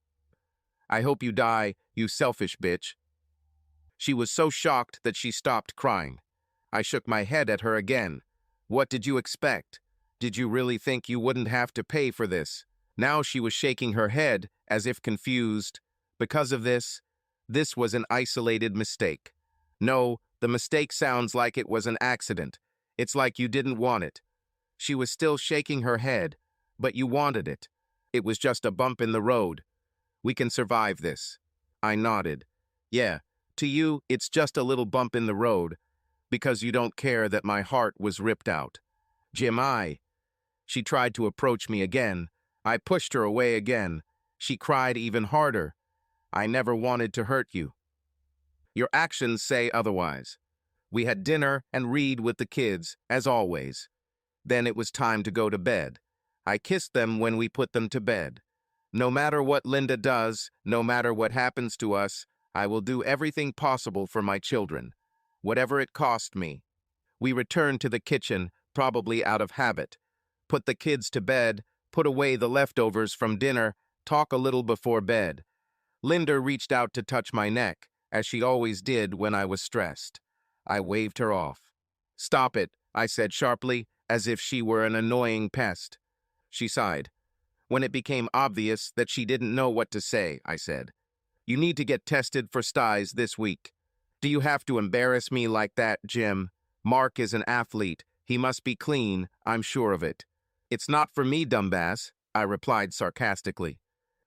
I hope you die, you selfish bitch." She was so shocked that she stopped crying. I shook my head at her again. "What did you expect? Did you really think you wouldn't have to pay for this?" Now she was shaking her head, as if confused. "Because of this? This was an isolated mistake." "No, the mistake sounds like it was an accident. It's like you didn't want it." She was still shaking her head. "But you wanted it. It was just a bump in the road. We can survive this." I nodded. "Yeah, to you, it's just a little bump in the road, because you don't care that my heart was ripped out." "Jim, She tried to approach me again. I pushed her away again. She cried even harder. "I never wanted to hurt you. Your actions say otherwise." We had dinner and read with the kids, as always. Then it was time to go to bed. I kissed them when we put them to bed. No matter what Linda does, no matter what happens to us, I will do everything possible for my children, whatever it cost me. We returned to the kitchen, probably out of habit. Put the kids to bed, put away the leftovers from dinner, talk a little before bed. Linda reached out to touch my neck, as she always did when I was stressed. I waved her off. "Stop it," I said sharply, as if she were an annoying pest. She sighed. When it became obvious that she didn't know what to say, I said, "You need to get tested for styes this week." "Do you have to embarrass me like that, Jim? Mark is an athlete. He must be clean, I'm sure of it." "It's not for me, dumbass," I replied sarcastically.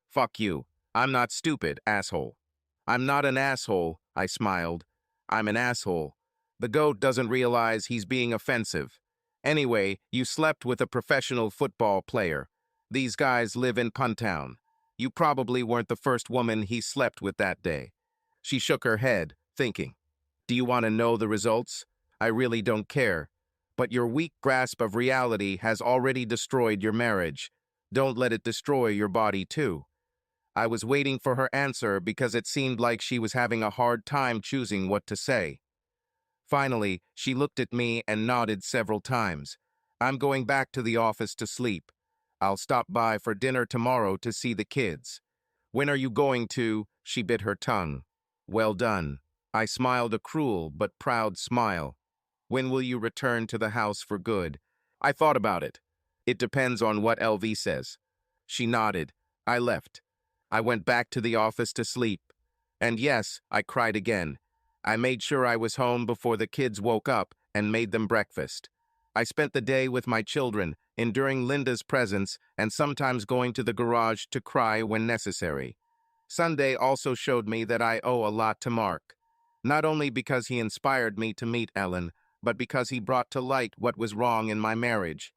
"Fuck you. I'm not stupid, asshole." "I'm not an asshole," I smiled. "I'm an asshole. The goat doesn't realize he's being offensive. Anyway, you slept with a professional football player. These guys live in Puntown. You probably weren't the first woman he slept with that day." She shook her head, thinking. "Do you want to know the results? I really don't care. But your weak grasp of reality has already destroyed your marriage. Don't let it destroy your body, too." I was waiting for her answer because it seemed like she was having a hard time choosing what to say. Finally, she looked at me and nodded several times. "I'm going back to the office to sleep. I'll stop by for dinner tomorrow to see the kids." "When are you going to?" She bit her tongue. "Well done." I smiled a cruel but proud smile. "When will you return to the house for good?" I thought about it. "It depends on what LV says." She nodded. I left. I went back to the office to sleep. And yes, I cried again. I made sure I was home before the kids woke up and made them breakfast. I spent the day with my children, enduring Linda's presence and sometimes going to the garage to cry when necessary. Sunday also showed me that I owe a lot to Mark. Not only because he inspired me to meet Ellen, but because he brought to light what was wrong in my marriage.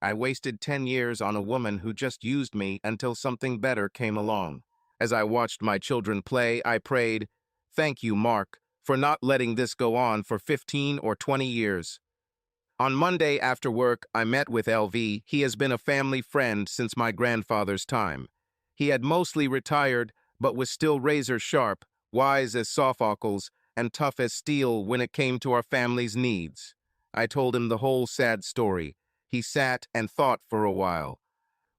I wasted 10 years on a woman who just used me until something better came along. As I watched my children play, I prayed, "Thank you, Mark, for not letting this go on for 15 or 20 years." On Monday after work, I met with LV. He has been a family friend since my grandfather's time. He had mostly retired, but was still razor sharp, wise as sophocles, and tough as steel when it came to our family's needs. I told him the whole sad story. He sat and thought for a while.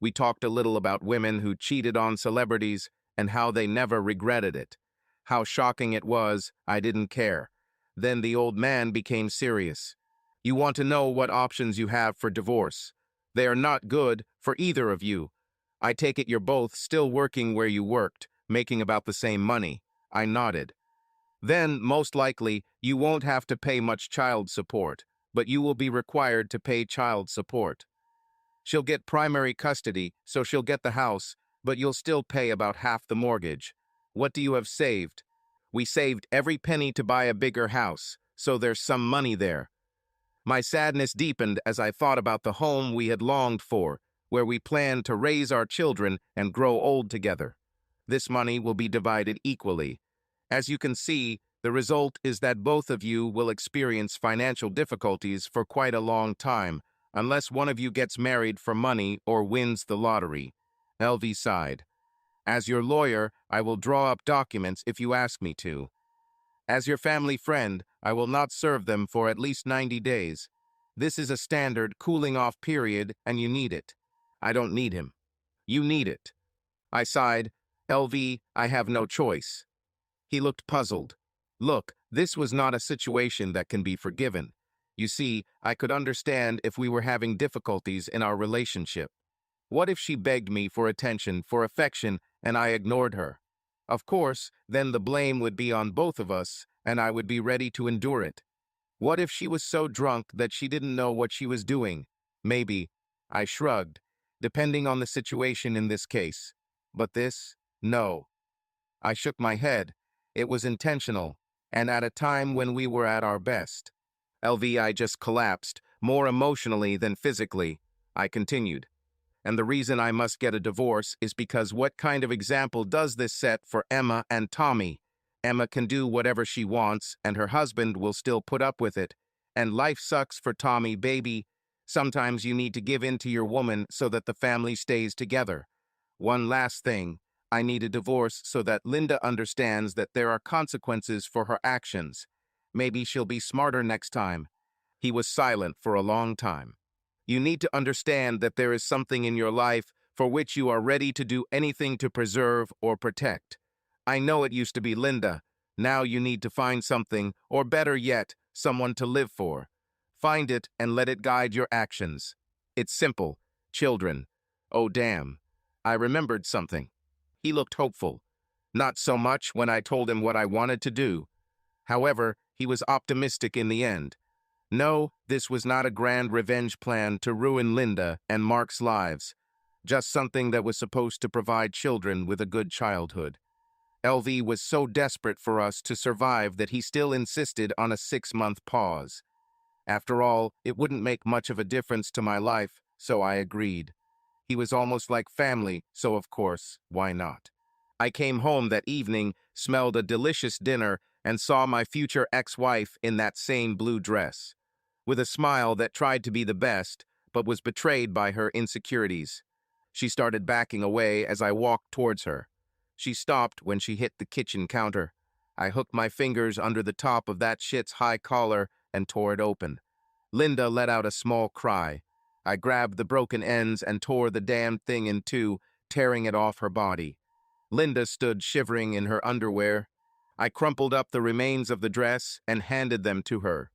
We talked a little about women who cheated on celebrities and how they never regretted it. How shocking it was, I didn't care. Then the old man became serious. "You want to know what options you have for divorce. They are not good for either of you. I take it you're both still working where you worked, making about the same money." I nodded. "Then, most likely, you won't have to pay much child support, but you will be required to pay child support. She'll get primary custody, so she'll get the house, but you'll still pay about half the mortgage. What do you have saved?" "We saved every penny to buy a bigger house, so there's some money there." My sadness deepened as I thought about the home we had longed for, where we planned to raise our children and grow old together. This money will be divided equally. As you can see, the result is that both of you will experience financial difficulties for quite a long time, unless one of you gets married for money or wins the lottery. LV sighed. "As your lawyer, I will draw up documents if you ask me to. As your family friend, I will not serve them for at least 90 days. This is a standard cooling-off period, and you need it." "I don't need him." "You need it." I sighed. "LV, I have no choice." He looked puzzled. "Look, this was not a situation that can be forgiven. You see, I could understand if we were having difficulties in our relationship. What if she begged me for attention, for affection, and I ignored her? Of course, then the blame would be on both of us, and I would be ready to endure it. What if she was so drunk that she didn't know what she was doing? Maybe." I shrugged, "depending on the situation in this case. But this? No." I shook my head. It was intentional, and at a time when we were at our best. LV, I just collapsed, more emotionally than physically. I continued. "And the reason I must get a divorce is because what kind of example does this set for Emma and Tommy? Emma can do whatever she wants, and her husband will still put up with it. And life sucks for Tommy, baby. Sometimes you need to give in to your woman so that the family stays together. One last thing. I need a divorce so that Linda understands that there are consequences for her actions. Maybe she'll be smarter next time. He was silent for a long time. You need to understand that there is something in your life for which you are ready to do anything to preserve or protect. I know it used to be Linda. Now you need to find something, or better yet, someone to live for. Find it and let it guide your actions. It's simple. Children. Oh, damn. I remembered something. He looked hopeful. Not so much when I told him what I wanted to do. However, he was optimistic in the end. No, this was not a grand revenge plan to ruin Linda and Mark's lives. Just something that was supposed to provide children with a good childhood. LV was so desperate for us to survive that he still insisted on a 6-month pause. After all, it wouldn't make much of a difference to my life, so I agreed. He was almost like family, so of course, why not? I came home that evening, smelled a delicious dinner, and saw my future ex-wife in that same blue dress, with a smile that tried to be the best, but was betrayed by her insecurities. She started backing away as I walked towards her. She stopped when she hit the kitchen counter. I hooked my fingers under the top of that shit's high collar and tore it open. Linda let out a small cry. I grabbed the broken ends and tore the damned thing in two, tearing it off her body. Linda stood shivering in her underwear. I crumpled up the remains of the dress and handed them to her.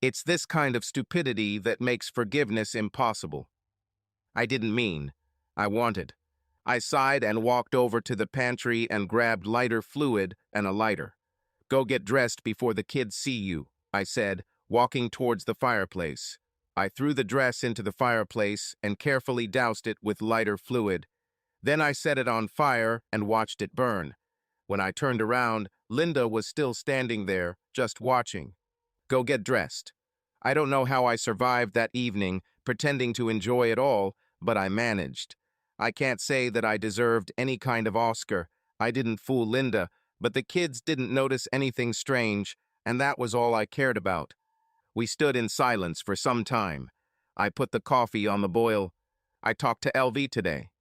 It's this kind of stupidity that makes forgiveness impossible. I didn't mean. I wanted. I sighed and walked over to the pantry and grabbed lighter fluid and a lighter. Go get dressed before the kids see you, I said, walking towards the fireplace. I threw the dress into the fireplace and carefully doused it with lighter fluid. Then I set it on fire and watched it burn. When I turned around, Linda was still standing there, just watching. Go get dressed. I don't know how I survived that evening, pretending to enjoy it all, but I managed. I can't say that I deserved any kind of Oscar. I didn't fool Linda, but the kids didn't notice anything strange, and that was all I cared about. We stood in silence for some time. I put the coffee on the boil. I talked to LV today.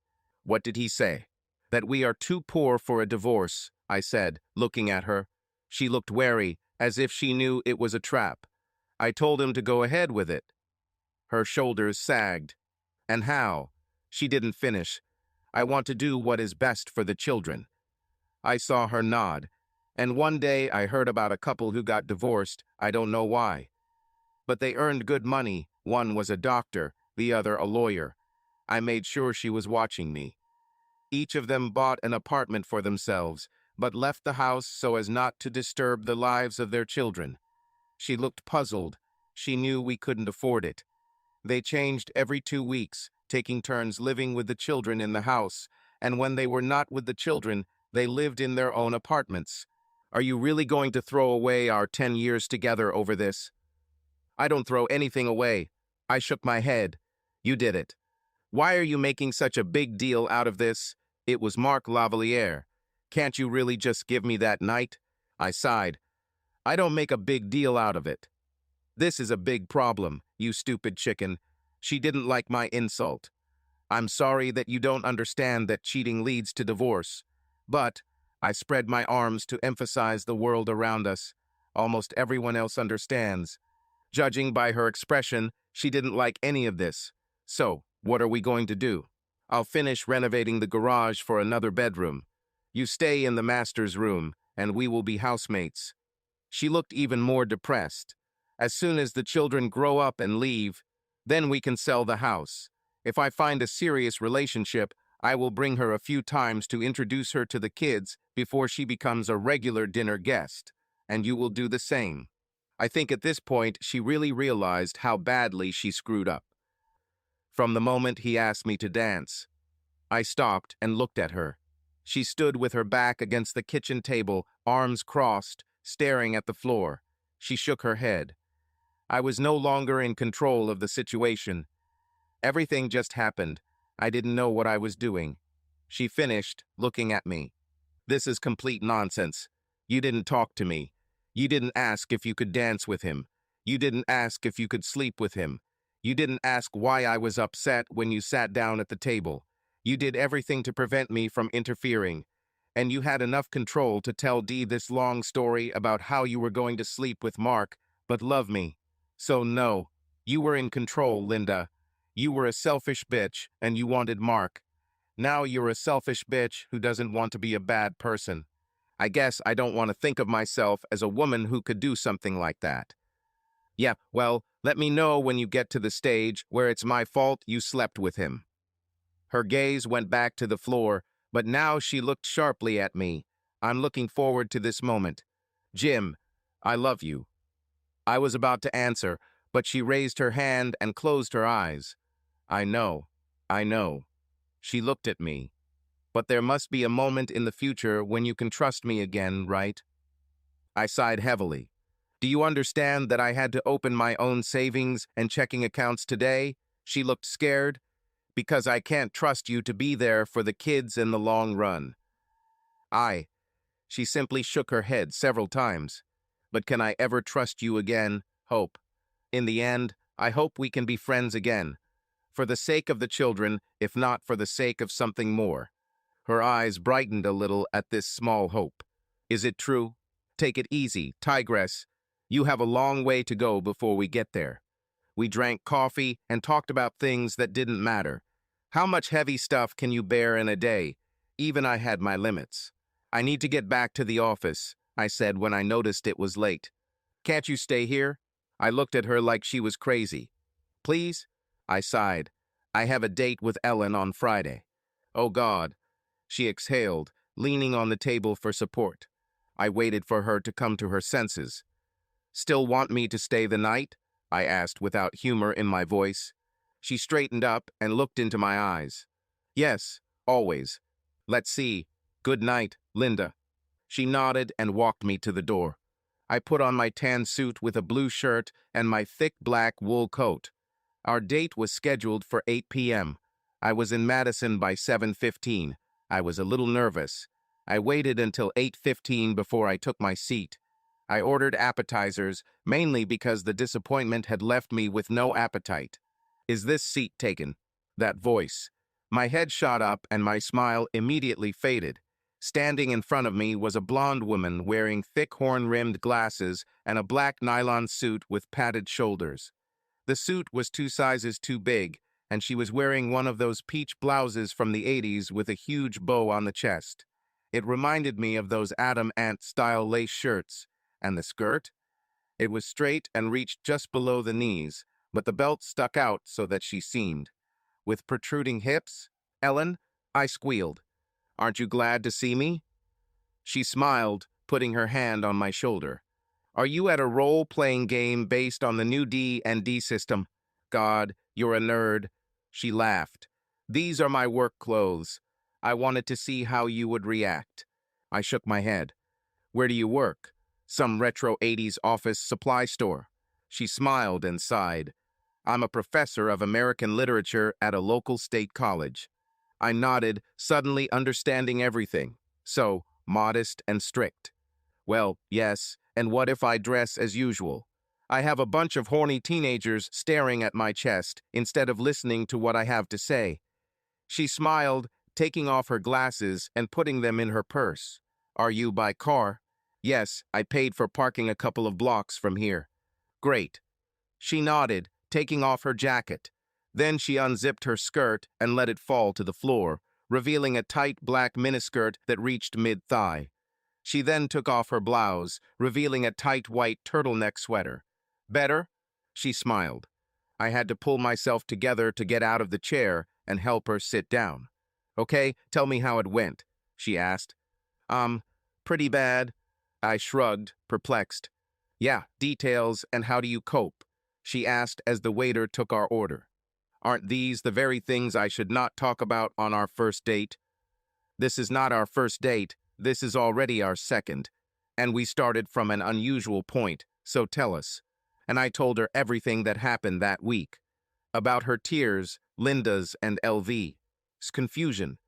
What did he say? That we are too poor for a divorce, I said, looking at her. She looked wary, as if she knew it was a trap. I told him to go ahead with it. Her shoulders sagged. And how? She didn't finish. I want to do what is best for the children. I saw her nod. And one day I heard about a couple who got divorced. I don't know why. But they earned good money. One was a doctor, the other a lawyer. I made sure she was watching me. Each of them bought an apartment for themselves, but left the house so as not to disturb the lives of their children. She looked puzzled. She knew we couldn't afford it. They changed every 2 weeks, taking turns living with the children in the house, and when they were not with the children, they lived in their own apartments. Are you really going to throw away our 10 years together over this? I don't throw anything away. I shook my head. You did it. Why are you making such a big deal out of this? It was Mark Lavalier. Can't you really just give me that night? I sighed. I don't make a big deal out of it. This is a big problem, you stupid chicken. She didn't like my insult. I'm sorry that you don't understand that cheating leads to divorce. But I spread my arms to emphasize the world around us. Almost everyone else understands. Judging by her expression, she didn't like any of this. So, what are we going to do? I'll finish renovating the garage for another bedroom. You stay in the master's room, and we will be housemates. She looked even more depressed. As soon as the children grow up and leave, then we can sell the house. If I find a serious relationship, I will bring her a few times to introduce her to the kids before she becomes a regular dinner guest, and you will do the same. I think at this point she really realized how badly she screwed up. From the moment he asked me to dance, I stopped and looked at her. She stood with her back against the kitchen table, arms crossed, staring at the floor. She shook her head. I was no longer in control of the situation. Everything just happened. I didn't know what I was doing. She finished, looking at me. This is complete nonsense. You didn't talk to me. You didn't ask if you could dance with him. You didn't ask if you could sleep with him. You didn't ask why I was upset when you sat down at the table. You did everything to prevent me from interfering, and you had enough control to tell Dee this long story about how you were going to sleep with Mark, but love me. So no, you were in control, Linda. You were a selfish bitch, and you wanted Mark. Now you're a selfish bitch who doesn't want to be a bad person. I guess I don't want to think of myself as a woman who could do something like that. Yeah, well, let me know when you get to the stage where it's my fault you slept with him. Her gaze went back to the floor, but now she looked sharply at me. I'm looking forward to this moment. Jim, I love you. I was about to answer, but she raised her hand and closed her eyes. I know. I know. She looked at me. But there must be a moment in the future when you can trust me again, right? I sighed heavily. Do you understand that I had to open my own savings and checking accounts today? She looked scared. Because I can't trust you to be there for the kids in the long run. She simply shook her head several times. But can I ever trust you again? Hope. In the end, I hope we can be friends again. For the sake of the children, if not for the sake of something more. Her eyes brightened a little at this small hope. Is it true? Take it easy, tigress. You have a long way to go before we get there. We drank coffee and talked about things that didn't matter. How much heavy stuff can you bear in a day? Even I had my limits. I need to get back to the office, I said when I noticed it was late. Can't you stay here? I looked at her like she was crazy. Please? I sighed. I have a date with Ellen on Friday. Oh God. She exhaled, leaning on the table for support. I waited for her to come to her senses. Still want me to stay the night? I asked without humor in my voice. She straightened up and looked into my eyes. Yes, always. Let's see. Good night, Linda. She nodded and walked me to the door. I put on my tan suit with a blue shirt and my thick black wool coat. Our date was scheduled for 8 p.m. I was in Madison by 7:15. I was a little nervous. I waited until 8:15 before I took my seat. I ordered appetizers, mainly because the disappointment had left me with no appetite. Is this seat taken? That voice. My head shot up and my smile immediately faded. Standing in front of me was a blonde woman wearing thick horn-rimmed glasses and a black nylon suit with padded shoulders. The suit was 2 sizes too big, and she was wearing one of those peach blouses from the 80s with a huge bow on the chest. It reminded me of those Adam Ant-style lace shirts. And the skirt? It was straight and reached just below the knees, but the belt stuck out so that she seemed. With protruding hips? Ellen? I squealed. Aren't you glad to see me? She smiled, putting her hand on my shoulder. Are you at a role-playing game based on the new D&D system? God, you're a nerd. She laughed. These are my work clothes. I wanted to see how you would react. I shook my head. Where do you work? Some retro 80s office supply store. She smiled and sighed. I'm a professor of American literature at a local state college. I nodded, suddenly understanding everything. So, modest and strict. Well, yes, and what if I dress as usual? I have a bunch of horny teenagers staring at my chest instead of listening to what I have to say. She smiled, taking off her glasses and putting them in her purse. Are you by car? Yes, I paid for parking a couple of blocks from here. Great. She nodded, taking off her jacket. Then she unzipped her skirt and let it fall to the floor, revealing a tight black miniskirt that reached mid-thigh. She then took off her blouse, revealing a tight white turtleneck sweater. Better? She smiled. I had to pull myself together to get out of the chair and help her sit down. Okay, tell me how it went, she asked. Pretty bad. I shrugged, perplexed. Yeah, details, and how do you cope? She asked as the waiter took our order. Aren't these the very things I should not talk about on our first date? This is not our first date, this is already our second. And we started from an unusual point, so tell us. And I told her everything that happened that week. About her tears, Linda's, and LV's confusion.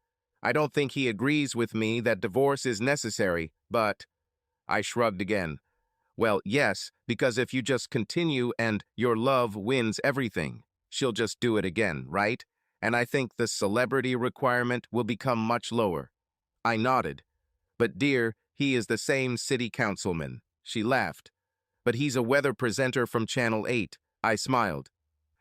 I don't think he agrees with me that divorce is necessary, but... I shrugged again. Well, yes, because if you just continue and your love wins everything, she'll just do it again, right? and I think the celebrity requirement will become much lower. I nodded. But dear, he is the same city councilman. She laughed. But he's a weather presenter from Channel 8. I smiled.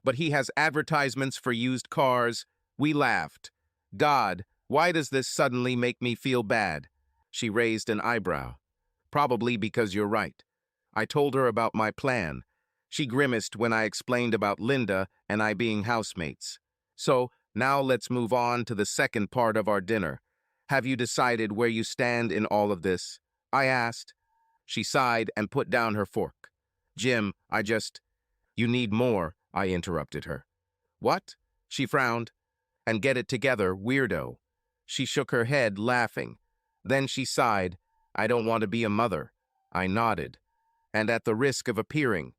But he has advertisements for used cars. We laughed. God, why does this suddenly make me feel bad? She raised an eyebrow. Probably because you're right. I told her about my plan. She grimaced when I explained about Linda and I being housemates. So, now let's move on to the second part of our dinner. Have you decided where you stand in all of this? I asked. She sighed and put down her fork. Jim, You need more, I interrupted her. What? She frowned. And get it together, weirdo. She shook her head, laughing. Then she sighed. I don't want to be a mother. I nodded. And at the risk of appearing,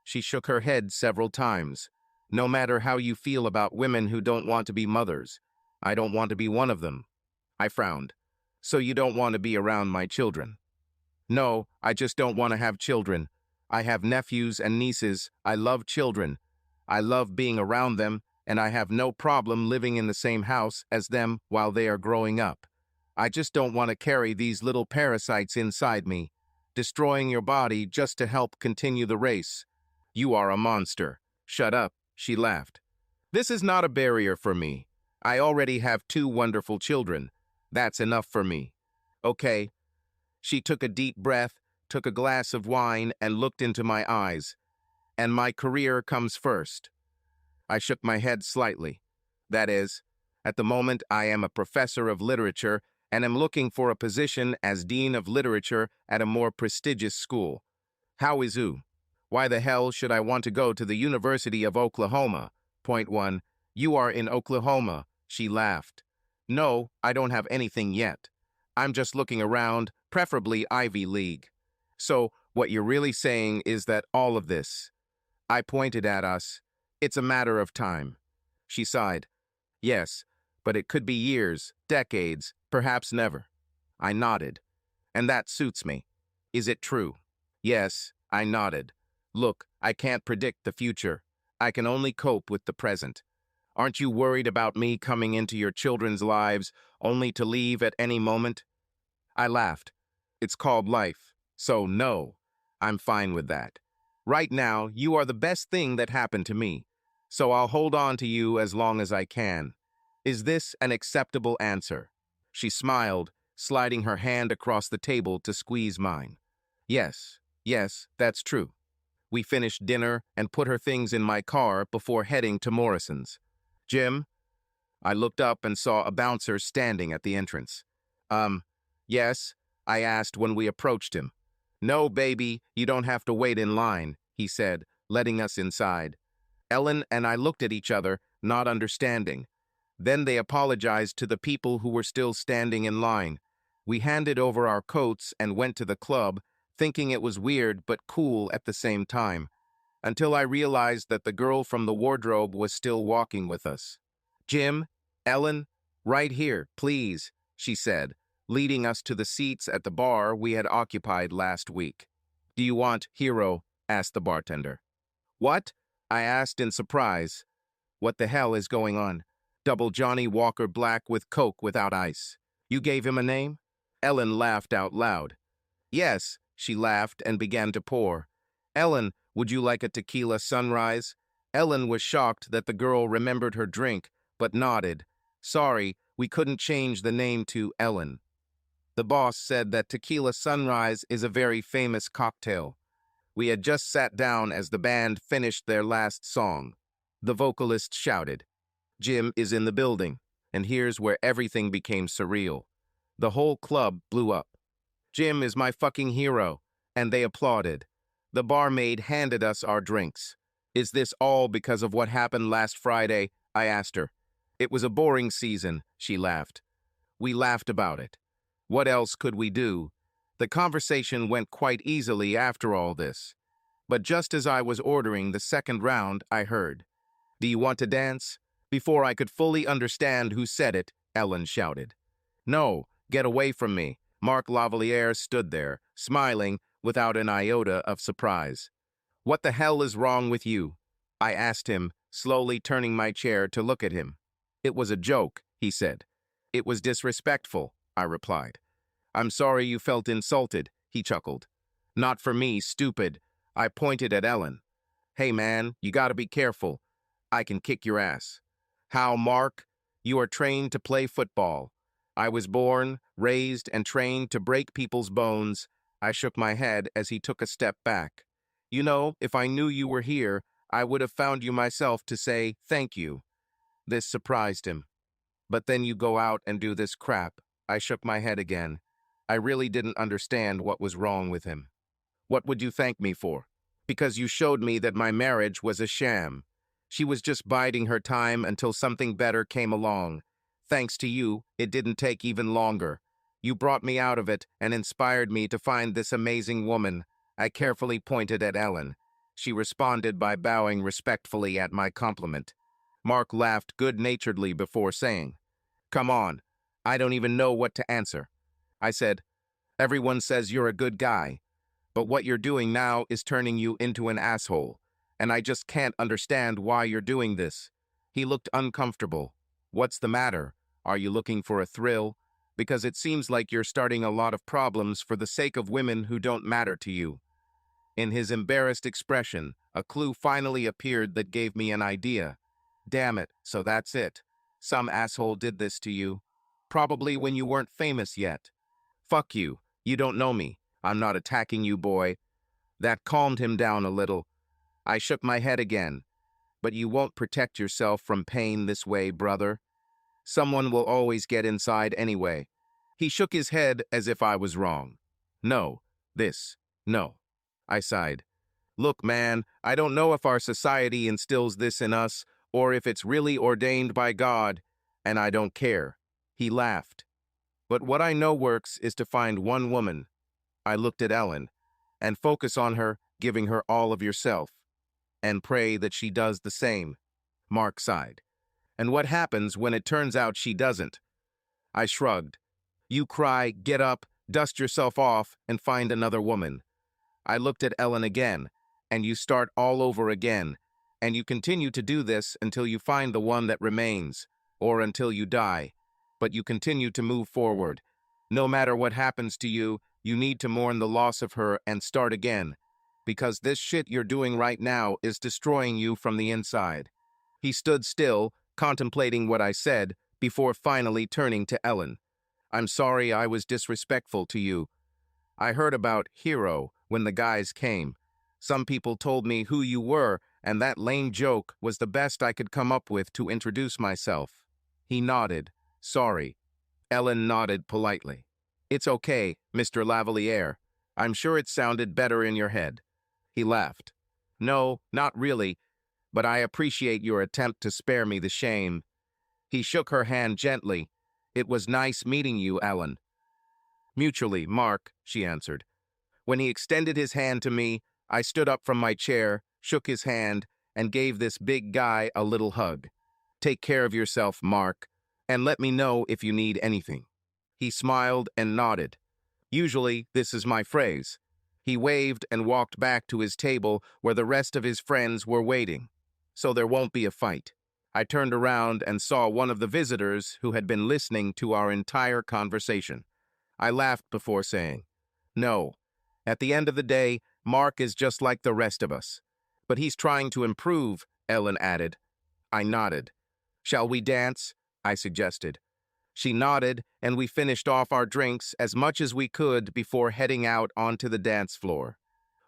she shook her head several times. No matter how you feel about women who don't want to be mothers, I don't want to be one of them. I frowned. So you don't want to be around my children? No, I just don't want to have children. I have nephews and nieces. I love children. I love being around them, and I have no problem living in the same house as them while they are growing up. I just don't want to carry these little parasites inside me, destroying your body just to help continue the race. You are a monster. Shut up, she laughed. This is not a barrier for me. I already have 2 wonderful children. That's enough for me. Okay. She took a deep breath, took a glass of wine, and looked into my eyes. And my career comes first. I shook my head slightly. That is, at the moment I am a professor of literature and am looking for a position as dean of literature at a more prestigious school. How is you? Why the hell should I want to go to the University of Oklahoma? Point 1. You are in Oklahoma, she laughed. No, I don't have anything yet. I'm just looking around, preferably Ivy League. So, what you're really saying is that all of this, I pointed at us, it's a matter of time. She sighed. Yes, but it could be years, decades, perhaps never. I nodded. And that suits me. Is it true? Yes, I nodded. Look, I can't predict the future. I can only cope with the present. Aren't you worried about me coming into your children's lives only to leave at any moment? I laughed. It's called life. So no, I'm fine with that. Right now, you are the best thing that happened to me. So I'll hold on to you as long as I can. Is this an acceptable answer? She smiled, sliding her hand across the table to squeeze mine. Yes, that's true. We finished dinner and put her things in my car before heading to Morrison's. Jim? I looked up and saw a bouncer standing at the entrance. Yes? I asked when we approached him. No, baby, you don't have to wait in line, he said, letting us inside. Ellen and I looked at each other, not understanding. Then they apologized to the people who were still standing in line. We handed over our coats and went to the club, thinking it was weird but cool at the same time, until I realized that the girl from the wardrobe was still walking with us. Jim, Ellen, right here, please, she said, leading us to the seats at the bar we had occupied last week. Do you want Hero? Asked the bartender. What? I asked in surprise. What the hell is going on? Double Johnny Walker Black with Coke without ice. You gave him a name? Ellen laughed out loud. Yes, she laughed and began to pour. Ellen, would you like a tequila sunrise? Ellen was shocked that the girl remembered her drink, but nodded. Sorry, we couldn't change the name to Ellen. The boss said that tequila sunrise is a very famous cocktail. We had just sat down as the band finished their last song. The vocalist shouted, Jim is in the building, and here's where everything became surreal. The whole club blew up. Jim is my fucking hero, and they applauded. The barmaid handed us our drinks. Is this all because of what happened last Friday? I asked her. It was a boring season, she laughed. We laughed about it. What else could we do? The conversation went quite easily after all this. But just as I was ordering the second round, I heard, Do you want to dance? Before I could fully understand who said it, Ellen shouted. No, get away from me. Mark Lavalier stood there, smiling, without an iota of surprise. What the hell is wrong with you? I asked him, slowly turning my chair to look at him. It was a joke, he said. It was disrespectful, I replied. I'm sorry you felt insulted, he chuckled. Not for me, stupid. I pointed at Ellen. Hey man, you gotta be careful. I can kick your ass. How, Mark? You are trained to play football. I was born, raised, and trained to break people's bones. I shook my head as he took a step back. You know, if I knew you were here, I would have found you myself to say thank you. This surprised him. But then you go out and do this crap. I shook my head again. I really didn't understand what was wrong with him. What would you thank me for? Because you showed me that my marriage was a sham. She was just biding her time until something better came along. Thanks to you, it didn't take even longer. You brought me out of it and inspired me to find this amazing woman. I carefully pointed at Ellen. She responded by bowing respectfully at my compliment. Mark laughed good-naturedly before saying, Come on, I don't even know what to answer. I said, Everyone says you're a good guy, but what you're doing now is turning you into an asshole, and I just can't understand why you're doing this. He looked uncomfortable. What's the matter? Are you looking for a thrill? Because it seems like you're starting a lot of problems for the sake of women who don't matter to you. In his embarrassed expression, a clue finally appeared that gave me an idea. Damn it, so that's it. Some asshole did this to you. Probably when you weren't famous yet. Fuck you. You don't know me. I'm not attacking you, boy. That calmed him down a little. I shook my head again. But you won't protect yourself from pain this way, brother. Someone will always get inside anyway. He shook his head as if I was wrong. No. No. I sighed. Look, man, I don't know if our society instills this in us or if it's really ordained by God, and I don't care. He laughed. But what I know works is to find one woman. I looked at Ellen, and focus on her, giving her all of yourself, and pray that she does the same. Mark sighed. And what happens when it turns out she doesn't? I shrugged. You cry, get up, dust yourself off, and find another woman. I looked at Ellen again, and you start all over again, and you continue to do this until you find the one that remains, or until you die. But you continue to move forward. No matter what happens to you, you need to mourn the loss of her and start again, because this shit you're doing right now is destroying you from the inside. He stood still, contemplating what I said, before finally turning to Ellen. I'm sorry I was disrespectful to you. I heard about Hero when the guys came. Some people told me who you were, and that lame joke was the best I could come up with to introduce myself. He nodded. Sorry. Ellen nodded politely. It's okay, Mr. Lavalier. I'm sure it sounded better in your head. He laughed. No, not really, but I appreciate your attempt to spare me the shame. He shook her hand gently. It was nice meeting you, Ellen. Mutually, Mark, she answered. When he extended his hand to me, I stood up from my chair, shook his hand, and gave this big guy a little hug. Take care of yourself, Mark, and let me know if you need anything. He smiled and nodded. Usually, this is my phrase. He waved and walked back to his table where the rest of his friends were waiting. So there won't be a fight. I turned around and saw one of the visitors who had been listening to our entire conversation. I laughed before saying, No. At the end of the day, Mark is just like the rest of us. But he's trying to improve, Ellen added. I nodded. Shall we dance? I suggested. She nodded, and we finished off our drinks as much as we could before heading out onto the dance floor.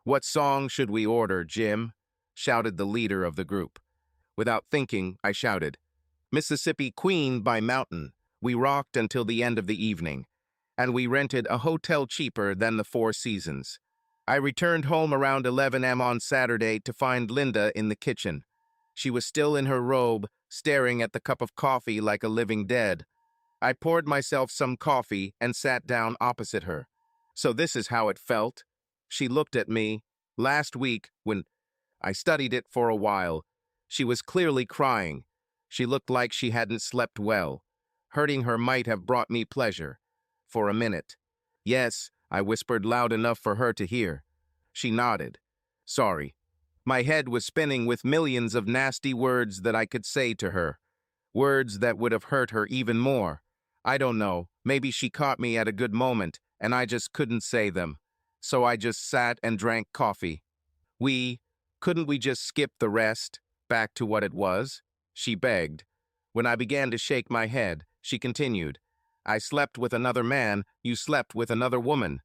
What song should we order, Jim? Shouted the leader of the group. Without thinking, I shouted, Mississippi Queen by Mountain. We rocked until the end of the evening, and we rented a hotel cheaper than the Four Seasons. I returned home around 11 a.m. on Saturday to find Linda in the kitchen. She was still in her robe, staring at the cup of coffee like a living dead. I poured myself some coffee and sat down opposite her. So this is how it felt. She looked at me. Last week, when I studied it for a while, she was clearly crying. She looked like she hadn't slept well. Hurting her might have brought me pleasure. For a minute. Yes, I whispered loud enough for her to hear. She nodded. Sorry. My head was spinning with millions of nasty words that I could say to her. Words that would have hurt her even more. I don't know, maybe she caught me at a good moment, and I just couldn't say them. So I just sat and drank coffee. We, couldn't we just skip the rest, back to what it was? She begged. When I began to shake my head, she continued, I slept with another man, you slept with another woman.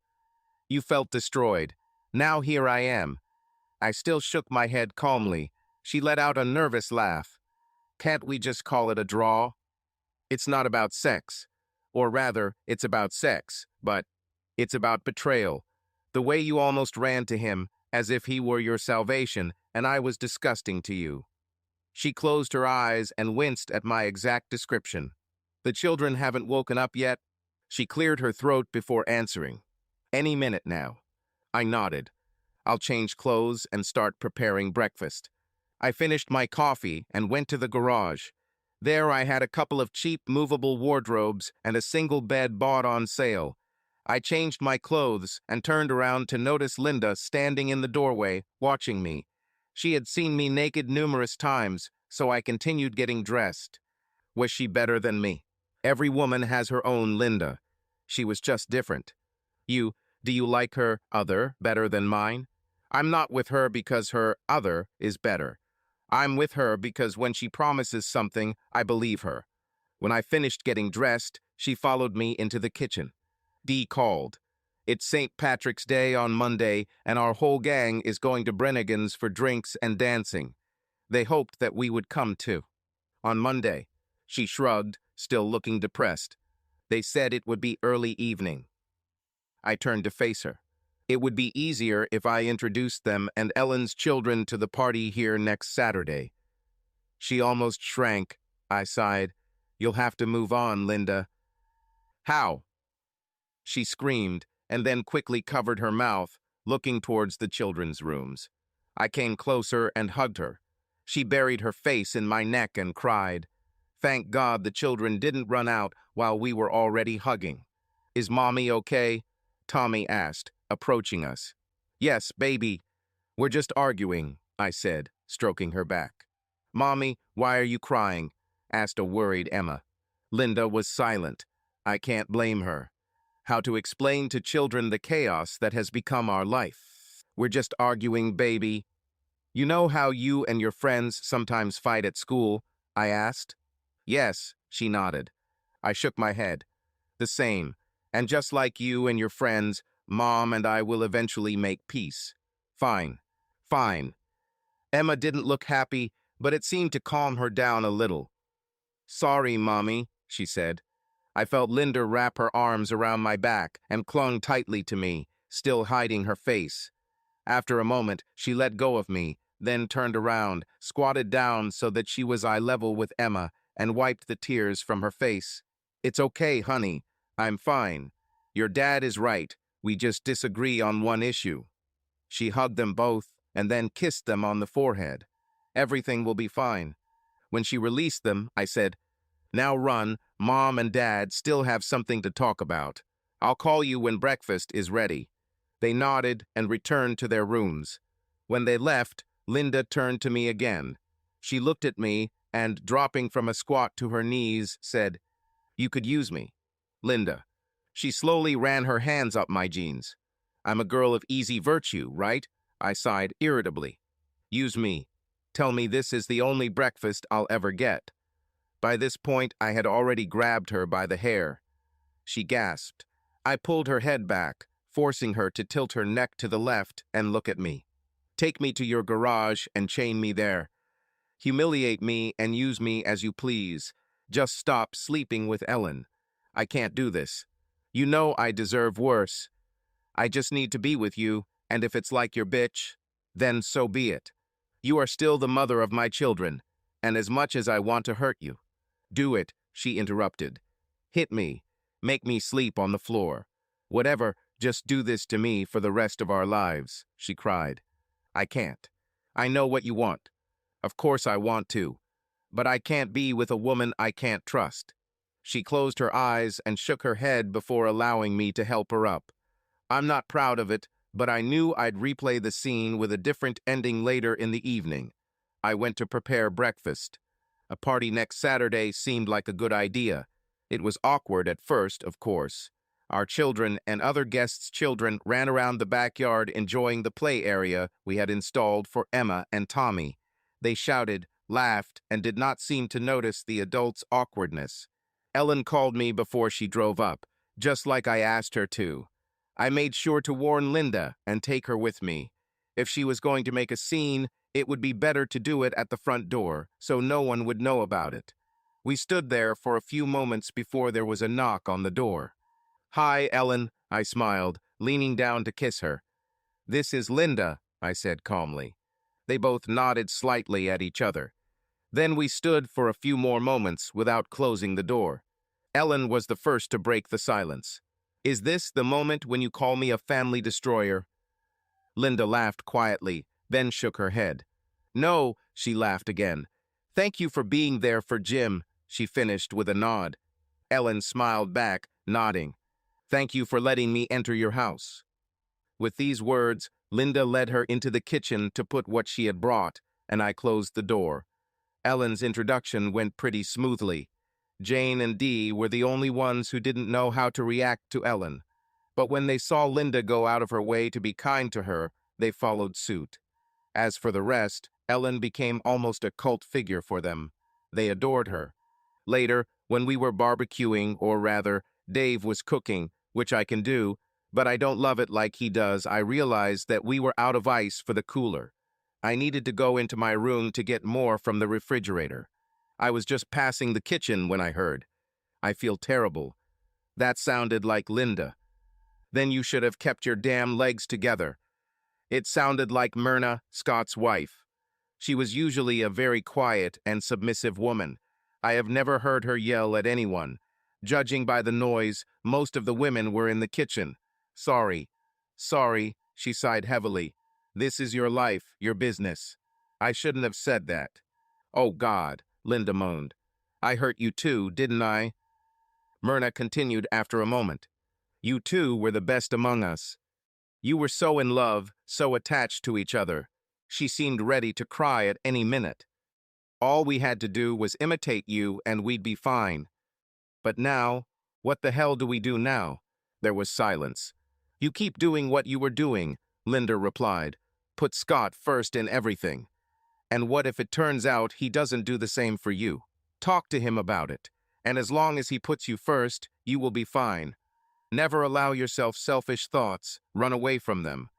You felt destroyed. Now here I am. I still shook my head calmly. She let out a nervous laugh. Can't we just call it a draw? It's not about sex. Or rather, it's about sex, but it's about betrayal. The way you almost ran to him, as if he were your salvation, and I was disgusting to you. She closed her eyes and winced at my exact description. The children haven't woken up yet? She cleared her throat before answering. Any minute now. I nodded. I'll change clothes and start preparing breakfast. I finished my coffee and went to the garage. There I had a couple of cheap movable wardrobes and a single bed bought on sale. I changed my clothes and turned around to notice Linda standing in the doorway, watching me. She had seen me naked numerous times, so I continued getting dressed. Was she better than me? Every woman has her own Linda. She was just different. Do you like her other better than mine? I'm not with her because her other is better. I'm with her because when she promises something, I believe her. When I finished getting dressed, she followed me into the kitchen. Dee called. It's St. Patrick's Day on Monday, and our whole gang is going to Brennigan's for drinks and dancing. They hoped that we would come too. On Monday, she shrugged, still looking depressed. They said it would be early evening. I turned to face her. It would be easier if I introduced them and Ellen's children to the party here next Saturday. She almost shrank. I sighed. You'll have to move on, Linda. How? She screamed, and then quickly covered her mouth, looking towards the children's rooms. I came closer and hugged her. She buried her face in my neck and cried. Thank God the children didn't run out while we were already hugging. Is Mommy okay? Tommy asked, approaching us. Yes, baby. We're just arguing, I said, stroking her back. Mommy, why are you crying? Asked a worried Emma. Linda was silent. I can't blame her. How to explain to children the chaos that has become our life? We're just arguing, baby. You know how you and your friends sometimes fight at school? I asked. Yes, she nodded. I shook my head. The same. And just like you and your friends, Mom and I will eventually make peace. Fine. Fine. Emma didn't look happy, but it seemed to calm her down a little. Sorry, Mommy, she said. I felt Linda wrap her arms around my back and clung tightly to me, still hiding her face. After a moment, she let go of me, then turned around, squatted down so that she was eye level with Emma, and wiped the tears from her face. It's okay, honey. I'm fine. Your dad is right. We just disagree on one issue. She hugged them both and then kissed them on the forehead. Everything will be fine. When she released them, I said, Now run. Mom and Dad still have something to talk about. I'll call you when breakfast is ready. They nodded and returned to their rooms. When they left, Linda turned to me again. She looked at me and, dropping from a squat to her knees, said, You could use me. Linda. She slowly ran her hands up my jeans. I'm a girl of easy virtue, right? I sighed irritably. Use me. Tell me this is the only breakfast I'll ever get. By this point, I had already grabbed her by the hair. She gasped. I pulled her head back, forcing her to tilt her neck to the left and look at me. Take me to your garage and chain me there. Humiliate me and use me as you please. Just stop sleeping with Ellen. I can't do this. You know I deserve worse. I just need to be with you, and if it's like your bitch, then so be it. You are still the mother of my children, and as much as I want to hurt you. Do it, she interrupted. Hit me. Make me sleep on the floor. Whatever, just do this to me for the rest of our lives, she cried. I can't. I know what you want. Of course I want to. But I can't be with a woman I can't trust. She closed her eyes and shook her head before allowing me to help her up. I'm not proud of it, but I knew I'd replay the scene with a different ending later in the evening. I went to prepare breakfast. A party next Saturday seemed like a good idea. It was awkward at first, of course. Our children and other guests' children ran around the backyard enjoying the play area we had installed for Emma and Tommy. They shouted, laughed, and did not seem to notice the adults' awkwardness. Ellen called me before she drove up, just like I asked her to. I made sure to warn Linda and take her with me. If she was going to make a scene, it would be better to do it at the front door, so no one would know about it. We stood there for a few moments before there was a knock on the door. "Hi, Ellen," I smiled, leaning down to kiss her. "This is Linda," I said calmly. They both nodded slightly at each other. Then we stood for a few more moments without closing the door. Ellen was the first to break the silence. "Is this the moment when you call me a family destroyer?" Linda laughed quietly, then shook her head. "No," she laughed again. "Thank you for being there for Jim," she finished with a nod. Ellen smiled back, nodding. "Thank you for letting me enter your house." With these words, Linda led her into the kitchen to put what she had brought, and I closed the door. Ellen's introduction went pretty smoothly. Jane and Dee were the only ones who didn't know how to react to Ellen. But when they saw Linda go out of her way to be kind to her, they followed suit. As for the rest, Ellen became almost a cult figure for them. They adored her. Later, when we were barbecuing, or rather, Dave was cooking, which I can do, but I don't love it like he does, I realized that we were out of ice for the cooler. I needed to go into my room to get more from the refrigerator. I was just passing the kitchen when I heard, "I feel terrible." That sounded like Linda. "Then you should have kept your damn legs together." It sounded like Myrna, Scott's wife. She was usually a very quiet and submissive woman. I have never heard her yell at anyone. Judging by the noise, most of the women were in the kitchen. "Sorry. Sorry," she sighed heavily. "This is your life, your business." "I shouldn't have said that." "Oh, God," Linda moaned. "I hurt you too, didn't I?" Myrna continued after a moment. "You two were the best among us. You were so in love, so attached to each other. She seemed ready to cry at any minute. All we had to do was imitate you and we'd be fine. But now, what the hell do we do now?" There was silence. "You keep doing what you were doing," Linda replied. "Put Scott first in everything. And what if it turns out he doesn't do the same for you? Talk to him about it. And as long as he puts you first, you will be fine. Never allow yourself selfish thoughts, run away from them.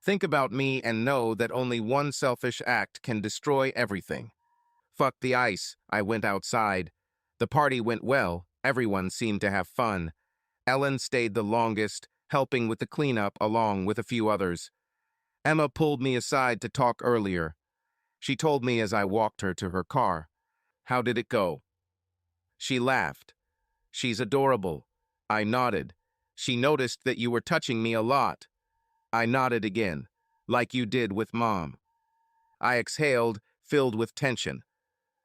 Think about me and know that only one selfish act can destroy everything." Fuck the ice, I went outside. The party went well, everyone seemed to have fun. Ellen stayed the longest, helping with the cleanup along with a few others. Emma pulled me aside to talk earlier. She told me as I walked her to her car. "How did it go?" She laughed. "She's adorable." I nodded. "She noticed that you were touching me a lot." I nodded again, "Like you did with Mom." I exhaled, filled with tension.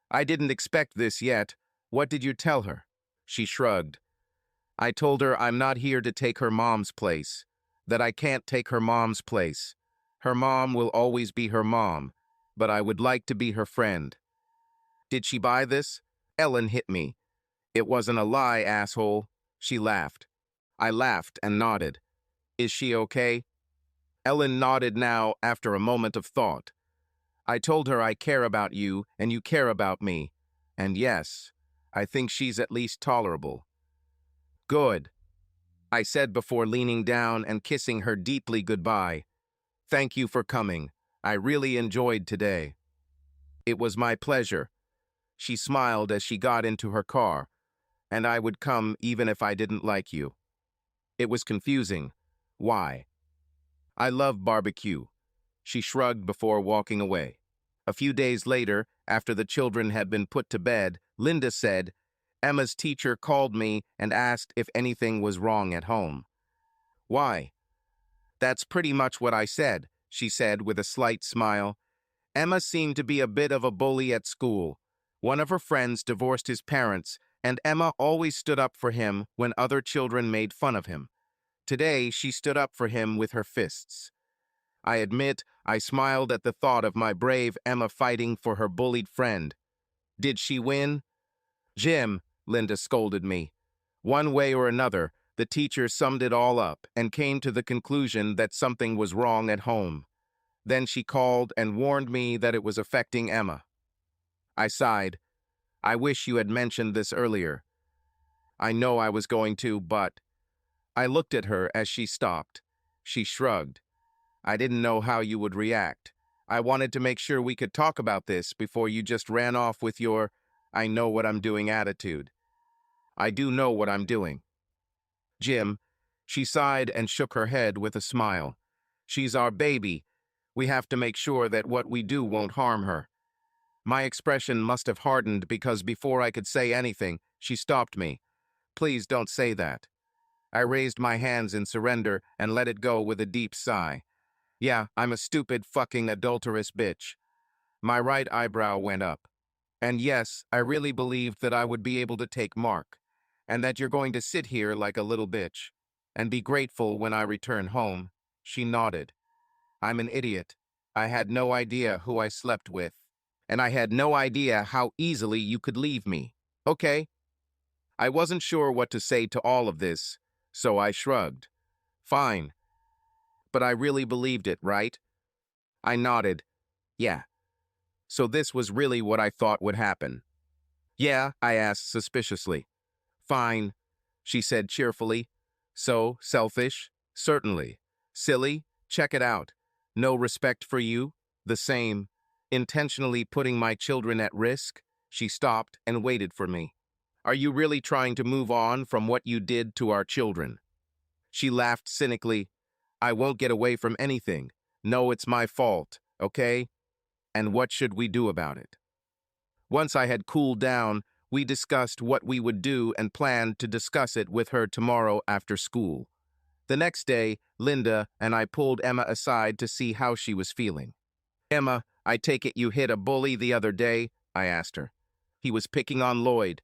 "I didn't expect this yet. What did you tell her?" She shrugged. "I told her I'm not here to take her mom's place. That I can't take her mom's place. Her mom will always be her mom, but I would like to be her friend." "Did she buy this?" Ellen hit me. "It wasn't a lie, asshole." She laughed. I laughed and nodded. "Is she okay?" Ellen nodded now after a moment of thought. "I told her I care about you and you care about me. And yes, I think she's at least tolerable." "Good," I said before leaning down and kissing her deeply goodbye. "Thank you for coming. I really enjoyed today." "It was my pleasure." She smiled as she got into her car. "And I would come even if I didn't like you." It was confusing. Why? "I love barbecue." She shrugged before walking away. A few days later, after the children had been put to bed, Linda said, "Emma's teacher called me and asked if anything was wrong at home." "Why?" "That's pretty much what I said," she said with a slight smile. "Emma seemed to be a bit of a bully at school. One of her friends divorced his parents, and Emma always stood up for him when other children made fun of him. Today, she stood up for him with her fists." I admit, I smiled at the thought of my brave Emma fighting for her bullied friend. Did she win? Jim, Linda scolded me. One way or another, the teacher summed it all up and came to the conclusion that something was wrong at home. Then she called and warned me that it was affecting Emma. I sighed. I wish you had mentioned this earlier. I know I was going to, but... I looked at her as she stopped. She shrugged. I didn't know how you would react. I wanted to make sure we could talk about this before you just ran off with your, I know what I'm doing attitude. I do know what I'm doing. Jim, she sighed and shook her head with a smile. She's our baby. We have to make sure that what we do won't harm her. My expression must have hardened because before I could say anything, she stopped me. Please don't say that. I raised my hands in surrender and let it go with a deep sigh. Yeah, I'm a stupid fucking adulterous bitch. My right eyebrow went up. And yes, I really believed that I would be able to take Mark, and that you're going to sit here like a little bitch, and be grateful when I return home. She nodded. I'm an idiot. I had no idea who I slept with, and I had no idea how easily you could leave me. Okay? I wasn't sure what to say to all of this, so I shrugged. Fine. But I really believed it, right? I nodded. Yeah. So this was really what I thought would happen. Yeah, I asked suspiciously. Fine, she said cheerfully. So, selfish? Certainly. Silly? Check it out. No respect for you? The same. Intentionally putting my children at risk? She stopped and waited for me. Are you really trying to move on from what you did to our children? She laughed cynically. I won't get away from anything. No, it's my fault, okay? And what should we do about it? Once I had cooled down, we discussed what we would do and planned to discuss it with her tomorrow after school. The next day, Linda and I pulled Emma aside to see how she was feeling. Emma, I take it you hit a bully the other day? I asked her. He was picking on Lloyd.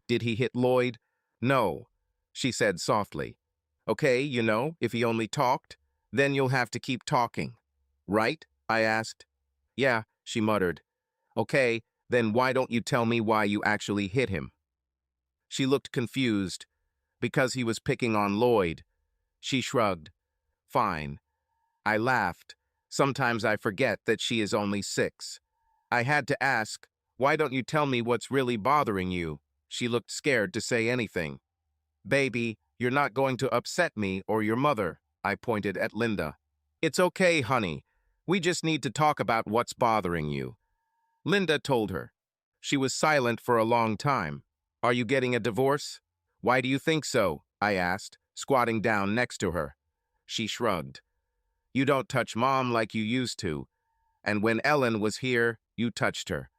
Did he hit Lloyd? No, she said softly. Okay, you know, if he only talked, then you'll have to keep talking. Right? I asked. Yeah, she muttered. Okay, then why don't you tell me why you actually hit him? She looked confused. Because he was picking on Lloyd. She shrugged. Fine. I laughed. Sometimes I forget that she is only 6. I had to ask, why don't you tell me what's really bothering you? She looked scared to say anything. Baby, you're not going to upset me or your mother, I pointed at Linda. It's okay, honey. We just need to talk about what's bothering you. Linda told her. She was silent for a long time. Are you getting a divorce? Why do you think so? I asked, squatting down next to her. She shrugged. You don't touch Mom like you used to. And when Ellen was here, you touched her.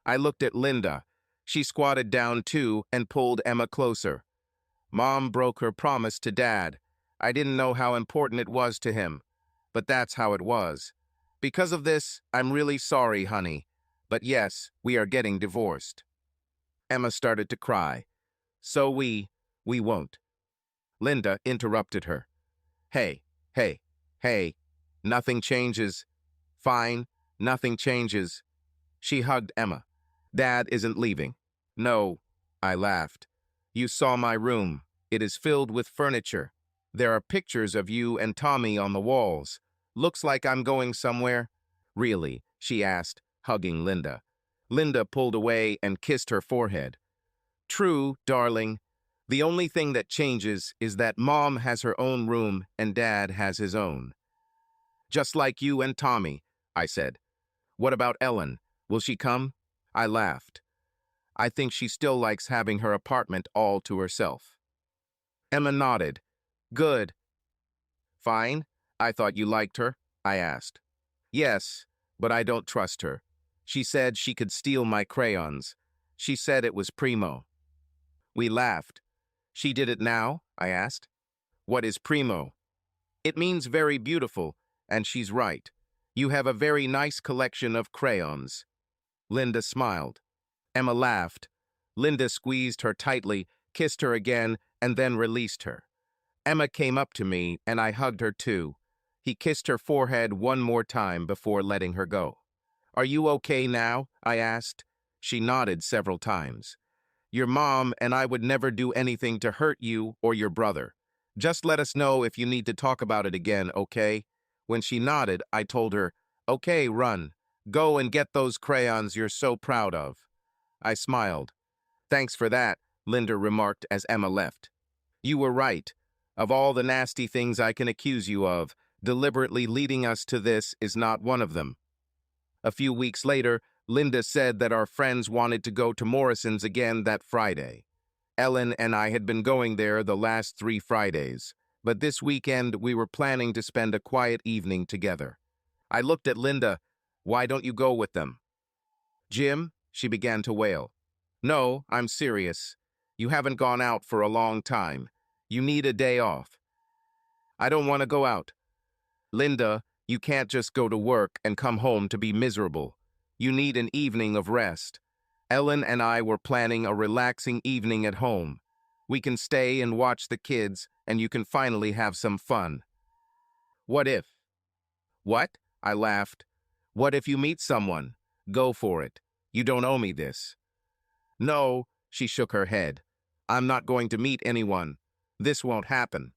I looked at Linda. She squatted down too and pulled Emma closer. Mom broke her promise to Dad. I didn't know how important it was to him. But that's how it was. Because of this, I'm really sorry, honey. But yes, we are getting divorced. Emma started to cry. So we won't. Linda interrupted her. Hey, hey, hey, nothing changes. Fine, nothing changes. She hugged Emma. Dad isn't leaving. No, I laughed. You saw my room. It is filled with furniture. There are pictures of you and Tommy on the walls. Looks like I'm going somewhere. Really? She asked, hugging Linda. Linda pulled away and kissed her forehead. True, darling. The only thing that changes is that Mom has her own room and Dad has his own. Just like you and Tommy, I said. What about Ellen? Will she come? I laughed. I think she still likes having her apartment all to herself. Emma nodded. Good. Fine. I thought you liked her, I asked. Yes, but I don't trust her. She said she could steal my crayons. She said it was primo. We laughed. She did it now? I asked. What is primo? It means very beautiful, and she's right. You have a very nice collection of crayons. Linda smiled. Emma laughed. Linda squeezed her tightly, kissed her again, and then released her. Emma came up to me, and I hugged her too. He kissed her forehead one more time before letting her go. Are you okay now? I asked. She nodded several times. Your mom and I would never do anything to hurt you or your brother. Just let us know if you need to talk about it again, okay? When she nodded, I told her, okay, run. Go and get those crayons you're so proud of. I smiled. Thanks for that, Linda remarked as Emma left. You were right. Of all the nasty things I can accuse you of, deliberately leading us to this is not one of them. A few weeks later, Linda said that our friends wanted to go to Morrison's again that Friday. Ellen and I had been going there the last 3 Fridays, but this weekend we were planning to spend a quiet evening together. I looked at Linda. Why don't you go with them? Jim, she began to wail. No, I'm serious. You haven't gone out for a long time. You need a day off. I don't want to go out. Linda, you can't just go to work and come home to be miserable. You need an evening of rest. Ellen and I were planning a relaxing evening at home. We can stay and watch the kids, and you can finally have some fun. What if? What? I laughed. What if you meet someone? Go for it. You don't owe me this. No, she shook her head. I'm not going to meet anyone. This won't happen.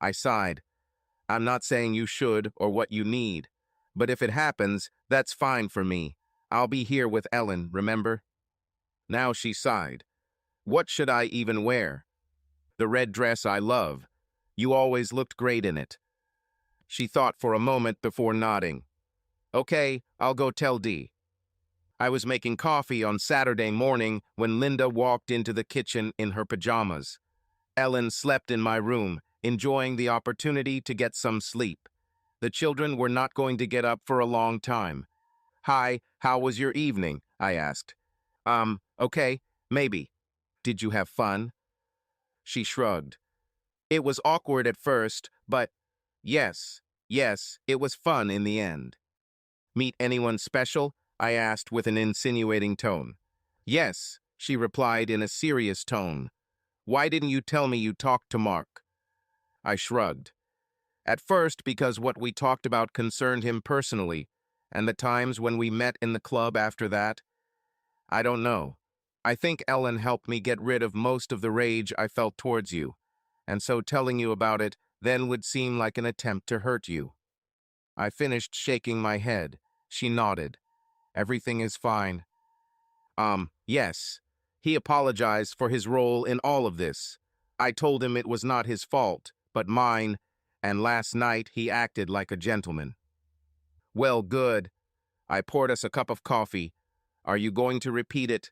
I sighed. I'm not saying you should or what you need, but if it happens, that's fine for me. I'll be here with Ellen, remember? Now she sighed. What should I even wear? The red dress I love. You always looked great in it. She thought for a moment before nodding. Okay, I'll go tell Dee. I was making coffee on Saturday morning when Linda walked into the kitchen in her pajamas. Ellen slept in my room, enjoying the opportunity to get some sleep. The children were not going to get up for a long time. Hi, how was your evening? I asked. Okay, maybe. Did you have fun? She shrugged. It was awkward at first, but yes, it was fun in the end. Meet anyone special? I asked with an insinuating tone. Yes, she replied in a serious tone. Why didn't you tell me you talked to Mark? I shrugged. At first, because what we talked about concerned him personally, and the times when we met in the club after that, I don't know. I think Ellen helped me get rid of most of the rage I felt towards you, and so telling you about it then would seem like an attempt to hurt you. I finished shaking my head. She nodded. Everything is fine. Yes. He apologized for his role in all of this. I told him it was not his fault, but mine, and last night he acted like a gentleman. Well, good. I poured us a cup of coffee. Are you going to repeat it?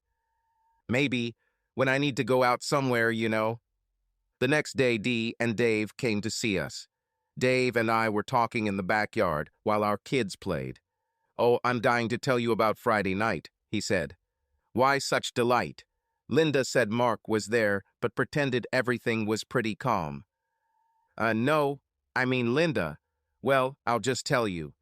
Maybe, when I need to go out somewhere, you know. The next day, Dee and Dave came to see us. Dave and I were talking in the backyard while our kids played. Oh, I'm dying to tell you about Friday night, he said. Why such delight? Linda said Mark was there, but pretended everything was pretty calm. No, I mean Linda. Well, I'll just tell you.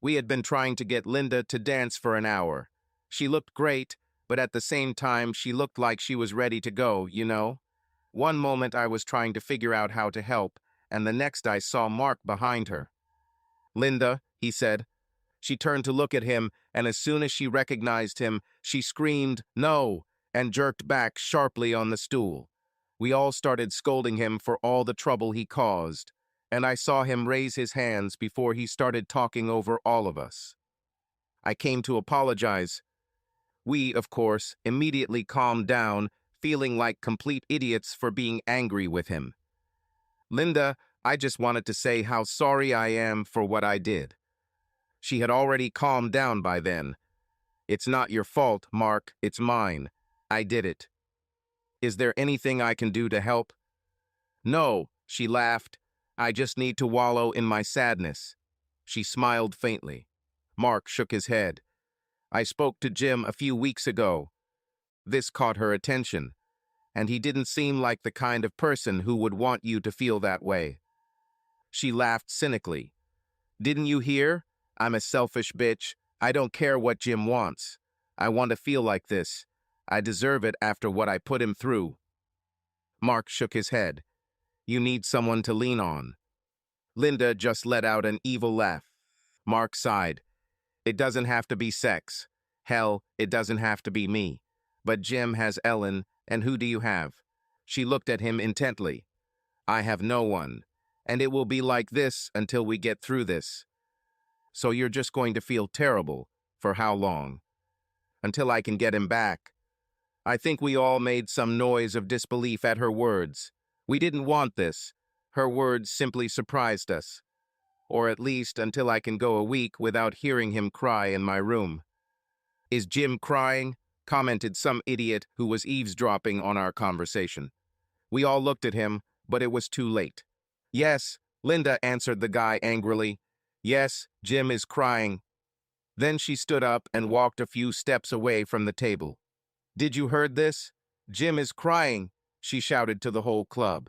We had been trying to get Linda to dance for an hour. She looked great, but at the same time she looked like she was ready to go, you know? One moment I was trying to figure out how to help, and the next I saw Mark behind her. Linda, he said. She turned to look at him, and as soon as she recognized him, she screamed, "No!" and jerked back sharply on the stool. We all started scolding him for all the trouble he caused, and I saw him raise his hands before he started talking over all of us. I came to apologize. We, of course, immediately calmed down, feeling like complete idiots for being angry with him. Linda, I just wanted to say how sorry I am for what I did. She had already calmed down by then. It's not your fault, Mark, it's mine. I did it. Is there anything I can do to help? No, she laughed. I just need to wallow in my sadness. She smiled faintly. Mark shook his head. I spoke to Jim a few weeks ago. This caught her attention, and he didn't seem like the kind of person who would want you to feel that way. She laughed cynically. Didn't you hear? I'm a selfish bitch. I don't care what Jim wants. I want to feel like this. I deserve it after what I put him through. Mark shook his head. You need someone to lean on. Linda just let out an evil laugh. Mark sighed. It doesn't have to be sex. Hell, it doesn't have to be me. But Jim has Ellen, and who do you have? She looked at him intently. I have no one. And it will be like this until we get through this. So you're just going to feel terrible. For how long? Until I can get him back. I think we all made some noise of disbelief at her words. We didn't want this. Her words simply surprised us. Or at least until I can go a week without hearing him cry in my room. Is Jim crying? Commented some idiot who was eavesdropping on our conversation. We all looked at him, but it was too late. Yes, Linda answered the guy angrily. Yes, Jim is crying. Then she stood up and walked a few steps away from the table. Did you heard this? Jim is crying, she shouted to the whole club.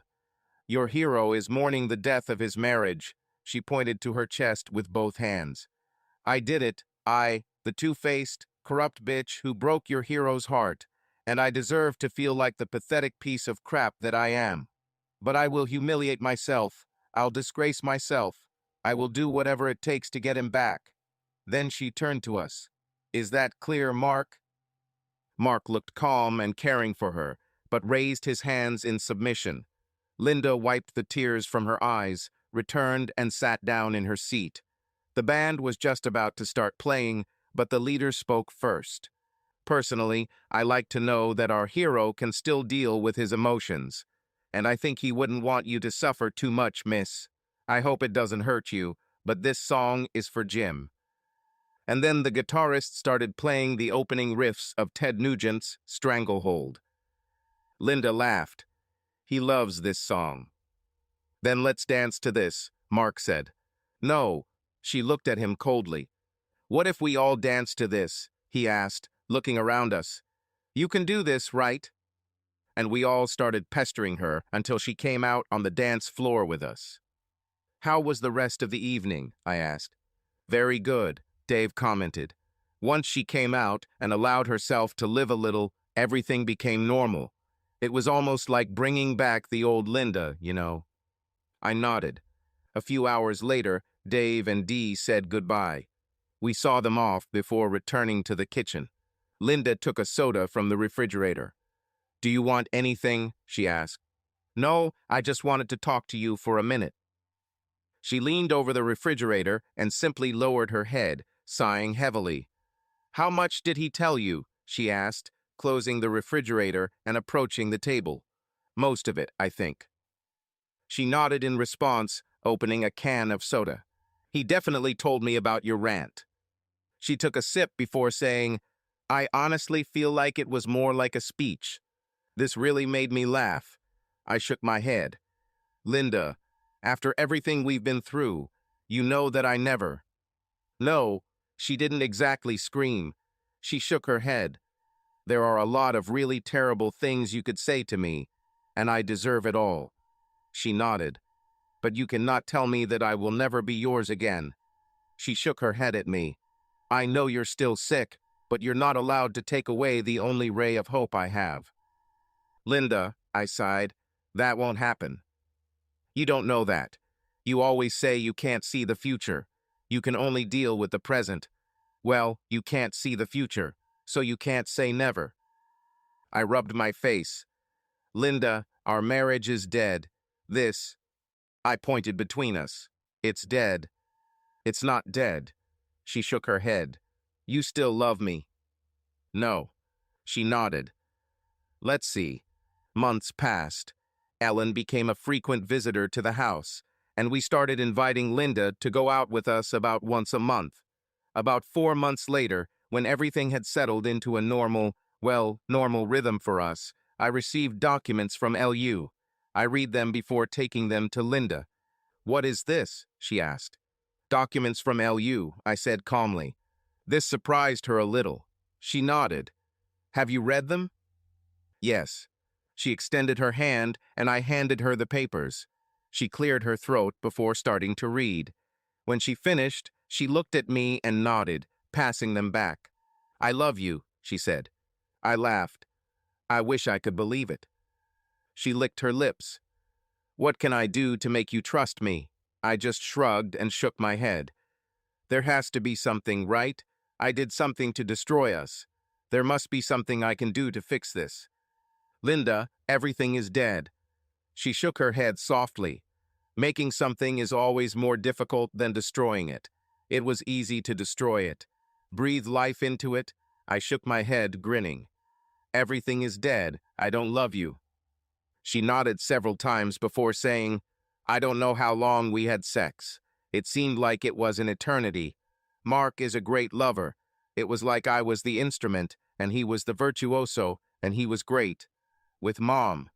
Your hero is mourning the death of his marriage. She pointed to her chest with both hands. I did it, the two-faced, corrupt bitch who broke your hero's heart, and I deserve to feel like the pathetic piece of crap that I am. But I will humiliate myself. I'll disgrace myself. I will do whatever it takes to get him back. Then she turned to us. Is that clear, Mark? Mark looked calm and caring for her, but raised his hands in submission. Linda wiped the tears from her eyes, returned and sat down in her seat. The band was just about to start playing, but the leader spoke first. Personally, I like to know that our hero can still deal with his emotions. And I think he wouldn't want you to suffer too much, miss. I hope it doesn't hurt you, but this song is for Jim. And then the guitarist started playing the opening riffs of Ted Nugent's Stranglehold. Linda laughed. He loves this song. Then let's dance to this, Mark said. No, she looked at him coldly. What if we all dance to this? He asked, looking around us. You can do this, right? And we all started pestering her until she came out on the dance floor with us. How was the rest of the evening? I asked. Very good, Dave commented. Once she came out and allowed herself to live a little, everything became normal. It was almost like bringing back the old Linda, you know. I nodded. A few hours later, Dave and Dee said goodbye. We saw them off before returning to the kitchen. Linda took a soda from the refrigerator. Do you want anything? She asked. No, I just wanted to talk to you for a minute. She leaned over the refrigerator and simply lowered her head, sighing heavily. How much did he tell you? She asked, closing the refrigerator and approaching the table. Most of it, I think. She nodded in response, opening a can of soda. He definitely told me about your rant. She took a sip before saying, I honestly feel like it was more like a speech. This really made me laugh. I shook my head. Linda, after everything we've been through, you know that I never. No, she didn't exactly scream. She shook her head. There are a lot of really terrible things you could say to me, and I deserve it all. She nodded. But you cannot tell me that I will never be yours again. She shook her head at me. I know you're still sick, but you're not allowed to take away the only ray of hope I have. Linda, I sighed, that won't happen. You don't know that. You always say you can't see the future. You can only deal with the present. Well, you can't see the future, so you can't say never. I rubbed my face. Linda, our marriage is dead. I pointed between us. It's dead. It's not dead. She shook her head. You still love me. No. She nodded. Let's see. Months passed. Ellen became a frequent visitor to the house, and we started inviting Linda to go out with us about once a month. About 4 months later, when everything had settled into a normal rhythm for us, I received documents from LU. I read them before taking them to Linda. What is this? She asked. Documents from LU, I said calmly. This surprised her a little. She nodded. Have you read them? Yes. She extended her hand, and I handed her the papers. She cleared her throat before starting to read. When she finished, she looked at me and nodded, passing them back. I love you, she said. I laughed. I wish I could believe it. She licked her lips. What can I do to make you trust me? I just shrugged and shook my head. There has to be something, right? I did something to destroy us. There must be something I can do to fix this. Linda, everything is dead. She shook her head softly. Making something is always more difficult than destroying it. It was easy to destroy it. Breathe life into it. I shook my head, grinning. Everything is dead. I don't love you. She nodded several times before saying, I don't know how long we had sex. It seemed like it was an eternity. Mark is a great lover. It was like I was the instrument, and he was the virtuoso, and he was great. With Mom.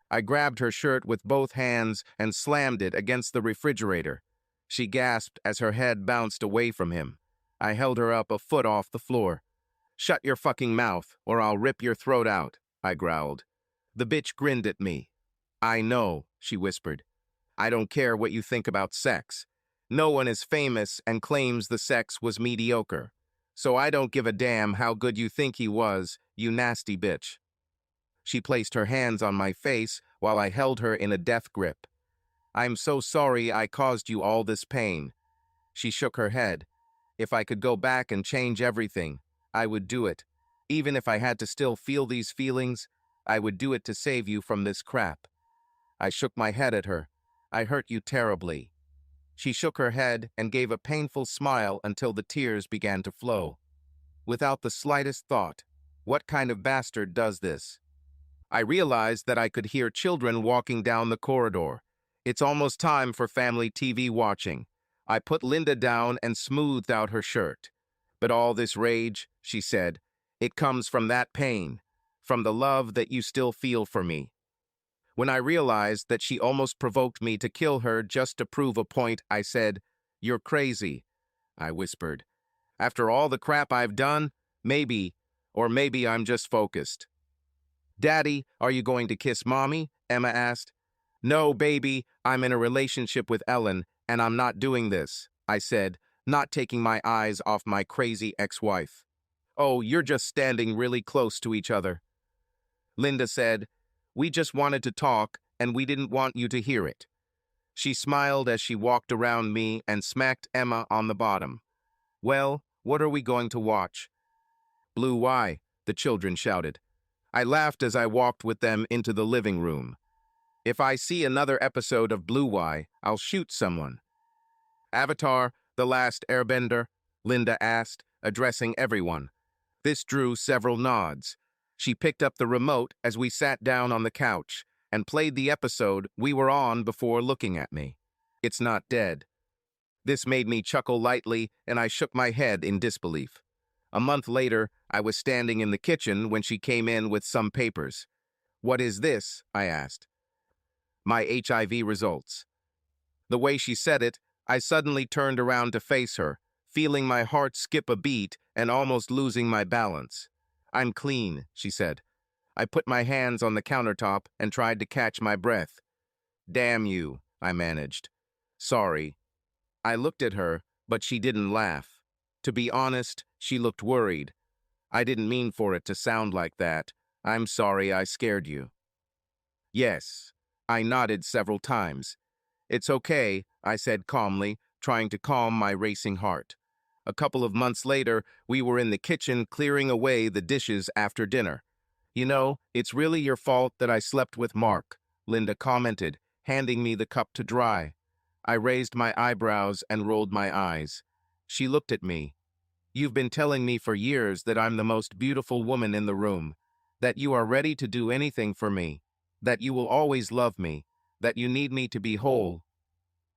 I grabbed her shirt with both hands and slammed it against the refrigerator. She gasped as her head bounced away from him. I held her up a foot off the floor. Shut your fucking mouth, or I'll rip your throat out, I growled. The bitch grinned at me. I know, she whispered. I don't care what you think about sex. No one is famous and claims the sex was mediocre. So I don't give a damn how good you think he was, you nasty bitch. She placed her hands on my face while I held her in a death grip. I'm so sorry I caused you all this pain. She shook her head. If I could go back and change everything, I would do it. Even if I had to still feel these feelings, I would do it to save you from this crap. I shook my head at her. I hurt you terribly. She shook her head and gave a painful smile until the tears began to flow. Without the slightest thought, what kind of bastard does this? I realized that I could hear children walking down the corridor. It's almost time for family TV watching. I put Linda down and smoothed out her shirt. But all this rage, she said, it comes from that pain, from the love that you still feel for me. When I realized that she almost provoked me to kill her just to prove a point, I said, You're crazy, I whispered. After all the crap I've done, maybe I'm just focused. Daddy, are you going to kiss Mommy? Emma asked. No, baby, I'm in a relationship with Ellen, and I'm not doing this, I said, not taking my eyes off my crazy ex-wife. Oh, you're just standing really close to each other. Linda said, We just wanted to talk, and we didn't want you to hear it. She smiled as she walked around me and smacked Emma on the bottom. Well, what are we going to watch? Blue Y, the children shouted. I laughed as I walked with them into the living room. If I see another episode of Blue Y, I'll shoot someone. Avatar, The Last Airbender, Linda asked, addressing everyone. This drew several nods. She picked up the remote as we sat down on the couch and played the episode we were on before looking at me. It's not dead. This made me chuckle lightly, and I shook my head in disbelief. A month later, I was standing in the kitchen when she came in with some papers. What is this? I asked. My HIV results. The way she said it, I suddenly turned around to face her, feeling my heart skip a beat and almost losing my balance. I'm clean, she said. I put my hands on the countertop and tried to catch my breath. Damn you, I managed. Sorry. I looked at her, but she didn't laugh. To be honest, she looked worried. I didn't mean for it to sound like that. I'm sorry I scared you. Yes. I nodded several times. It's okay, I said calmly, trying to calm my racing heart. A couple of months later, we were in the kitchen clearing away the dishes after dinner. You know, it's really your fault that I slept with Mark, Linda commented, handing me the cup to dry. I raised my eyebrows and rolled my eyes. She looked at me. You've been telling me for years that I'm the most beautiful woman in the room, that you are ready to do anything for me, that you will always love me, that you need me to be whole.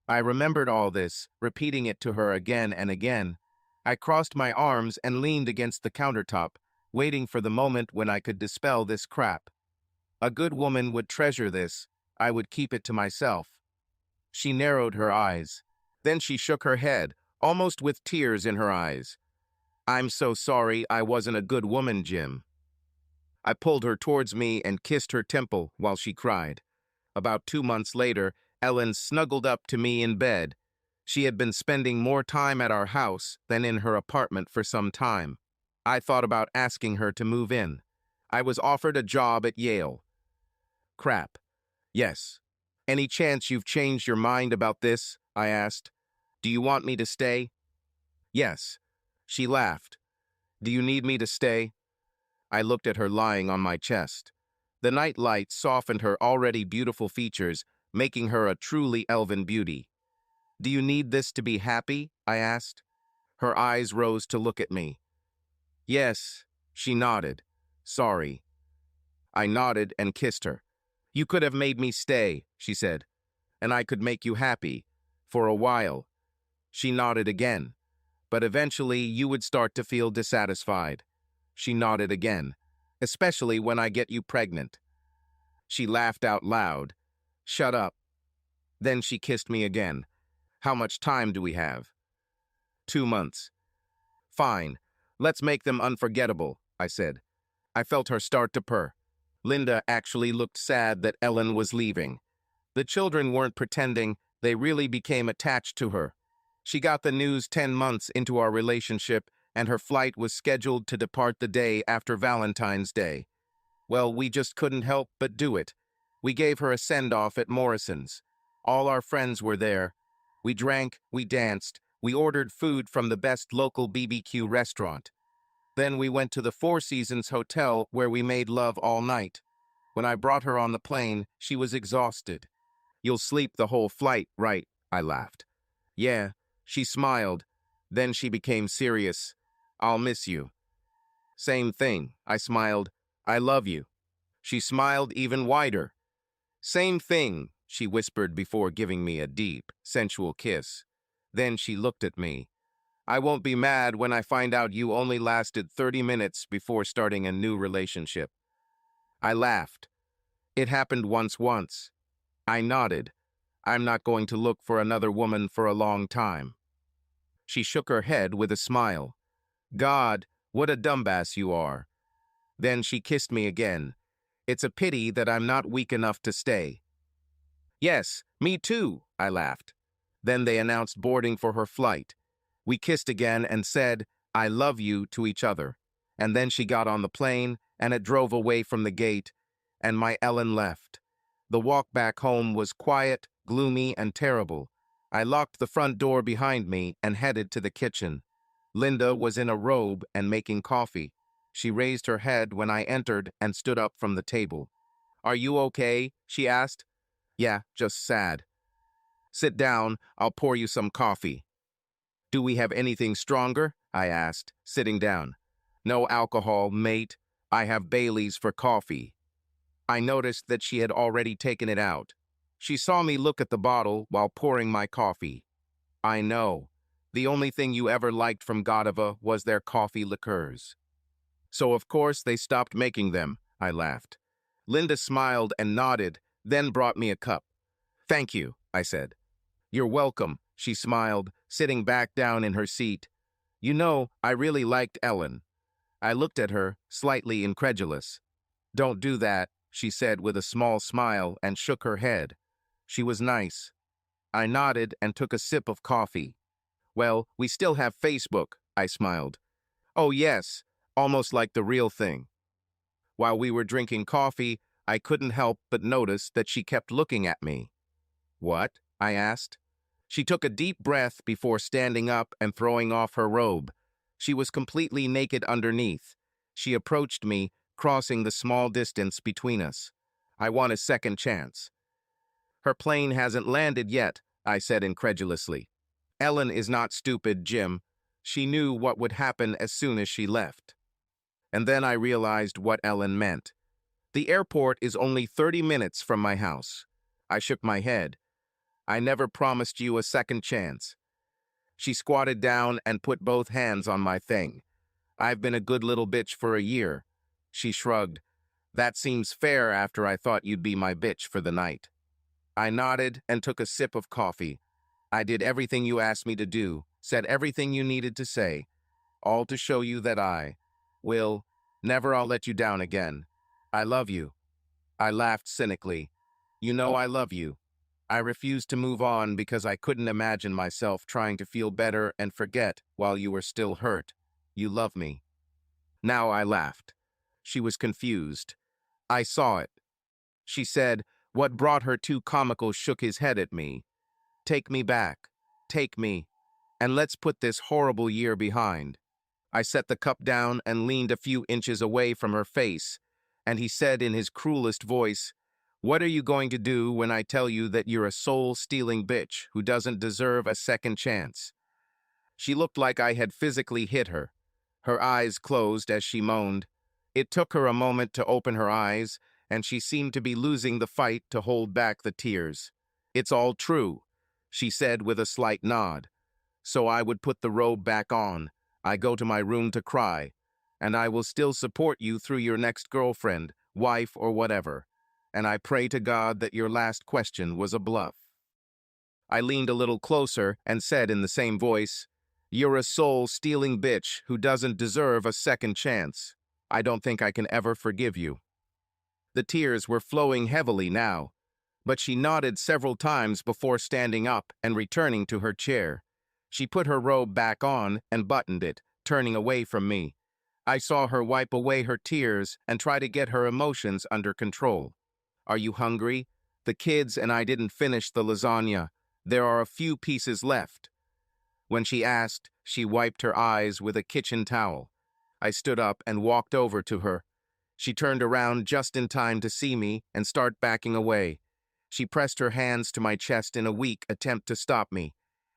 I remembered all this, repeating it to her again and again. I crossed my arms and leaned against the countertop, waiting for the moment when I could dispel this crap. A good woman would treasure this. I would keep it to myself. She narrowed her eyes. Then she shook her head, almost with tears in her eyes. I'm so sorry I wasn't a good woman, Jim. I pulled her towards me and kissed her temple while she cried. About 2 months later, Ellen snuggled up to me in bed. She had been spending more time at our house than in her apartment for some time. I thought about asking her to move in. I was offered a job at Yale. Crap. Yes. Any chance you've changed your mind about this? I asked. Do you want me to stay? Yes. She laughed. Do you need me to stay? I looked at her lying on my chest. The night light softened her already beautiful features, making her a truly elven beauty. Do you need this to be happy? I asked. Her eyes rose to look at me. Yes, she nodded. Sorry. I nodded and kissed her. You could have made me stay, she said, and I could make you happy. For a while. She nodded again. But eventually you would start to feel dissatisfied. She nodded again. Especially when I get you pregnant. She laughed out loud. Shut up. Then she kissed me again. How much time do we have? 2 months. Fine. Let's make them unforgettable, I said. I felt her start to purr. Linda actually looked sad that Ellen was leaving. The children weren't pretending, they really became attached to her. She got the news 10 months into our relationship, and her flight was scheduled to depart the day after Valentine's Day. Well, we just couldn't help but do it. We gave her a send-off at Morrison's. All our friends were there. We drank, we danced, we ordered food from the best local BBQ restaurant. Then we went to the Four Seasons Hotel where we made love all night. When I brought her on the plane, she was exhausted. You'll sleep the whole flight, right? I laughed. Yeah, she smiled. Then she became serious. I'll miss you. Same thing, I smiled. I love you. She smiled even wider. Same thing, she whispered before giving me a deep, sensual kiss. Then she looked at me. I won't be mad when I find out you only lasted 30 minutes before starting a new relationship. I laughed. It happened once. I nodded. I'm not going to look for another woman for a long time. She shook her head with a smile. God, what a dumbass you are. Then she kissed me again. It's a pity that I'm not weak enough to stay. Yes, me too, I laughed. Then they announced boarding for her flight. We kissed again and said, I love you to each other. And then she got on the plane, and it drove away from the gate, and my Ellen left. The walk back home was quiet, gloomy, and terrible. I locked the front door behind me and headed to the kitchen. Linda was in a robe and making coffee. She raised her head when I entered and stood up from the table. Are you okay? She asked. Yeah, just sad. Sit down, I'll pour you some coffee. Do we have anything stronger? I asked, sitting down. No alcohol, mate. I have Bailey's for coffee. I noticed that she had already taken it out. She saw me look at the bottle while pouring my coffee. I know. The only thing you ever liked from Godova was their coffee liqueurs. So of course they stopped making them, I laughed. Linda smiled and nodded, then brought me a cup. Thank you, I said. You're welcome, she smiled, sitting back down in her seat. You know, I really liked Ellen. I looked at her, slightly incredulous. Don't do that, she said with a small smile and shook her head. She was nice. I nodded and took a sip of coffee. Well, we still have Facebook, I smiled. Oh yes, almost like the real thing. While we were drinking coffee, I couldn't help but notice that she kept looking at me. What? I asked. She took a deep breath before standing up and throwing off her robe. She was completely naked underneath. She approached me, crossing the small distance between us. I want a second chance. Her plane hasn't landed yet, I said incredulously. Ellen is not stupid, Jim. She knew what would happen as soon as she left. And then I realized what Ellen meant. The airport is only 30 minutes from my house. I shook my head. I never promised you a second chance. She squatted down and put both hands on my thing. I've been a good little bitch for a year. She shrugged. That seems fair after I thought you'd be my bitch for the night. I nodded and took a sip of coffee. I did everything you asked me to do, said everything you needed to say, all to show you that never I'll let you down again. I love you. I laughed cynically. You know I love you. I refused to move on because I couldn't imagine myself trying to feel better and forget while you were still hurt. You love me. Now I laughed. She was confused. I saw it. She said, what brought her too comical shook his head at me. Take me back. Take me. And let's put this horrible year behind. I set the cup down and leaned a few inches away from her face, and he said in his cruelest voice, "What are you going to do when I tell you that you're a soul-stealing bitch who doesn't deserve a second chance?" She looked like I had physically hit her. Her eyes closed as she moaned. It took her a moment to open her eyes, and she seemed to be losing the fight to hold back the tears. "It's all true," she said with a slight nod. "So I would put the robe back on. I go to my room to cry, and I will still support you through your next girlfriend, wife, or whatever. And I pray to God that your last question was a bluff." I leaned a little closer and said in the same voice, "You're a soul-stealing bitch who doesn't deserve a second chance. I don't think I can ever forgive you." The tears were flowing heavily now, but she nodded several times before standing up and returning to her chair. She put her robe back on and buttoned it, turning away from me. I saw her wipe away her tears and try to get her emotions under control. "Are you hungry? The kids and I didn't finish the lasagna. There are a few pieces left." When she asked, she wiped her eyes with a kitchen towel. I stood up and walked over to her. She turned around just in time to see me and start backing away. She pressed her hands to my chest in a weak attempt to stop me.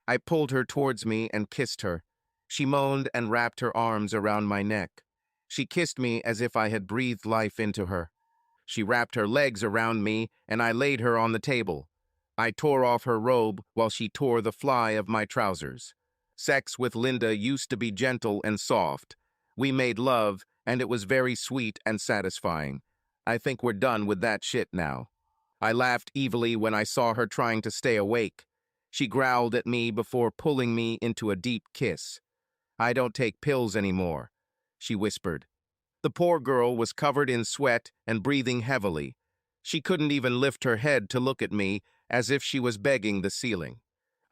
I pulled her towards me and kissed her. She moaned and wrapped her arms around my neck. She kissed me as if I had breathed life into her. She wrapped her legs around me, and I laid her on the table. I tore off her robe while she tore the fly of my trousers. Sex with Linda used to be gentle and soft. We made love, and it was very sweet and satisfying. I think we're done with that shit now. I laughed evilly when I saw her trying to stay awake. She growled at me before pulling me into a deep kiss. "I don't take pills anymore," she whispered. The poor girl was covered in sweat and breathing heavily. She couldn't even lift her head to look at me, as if she was begging the ceiling.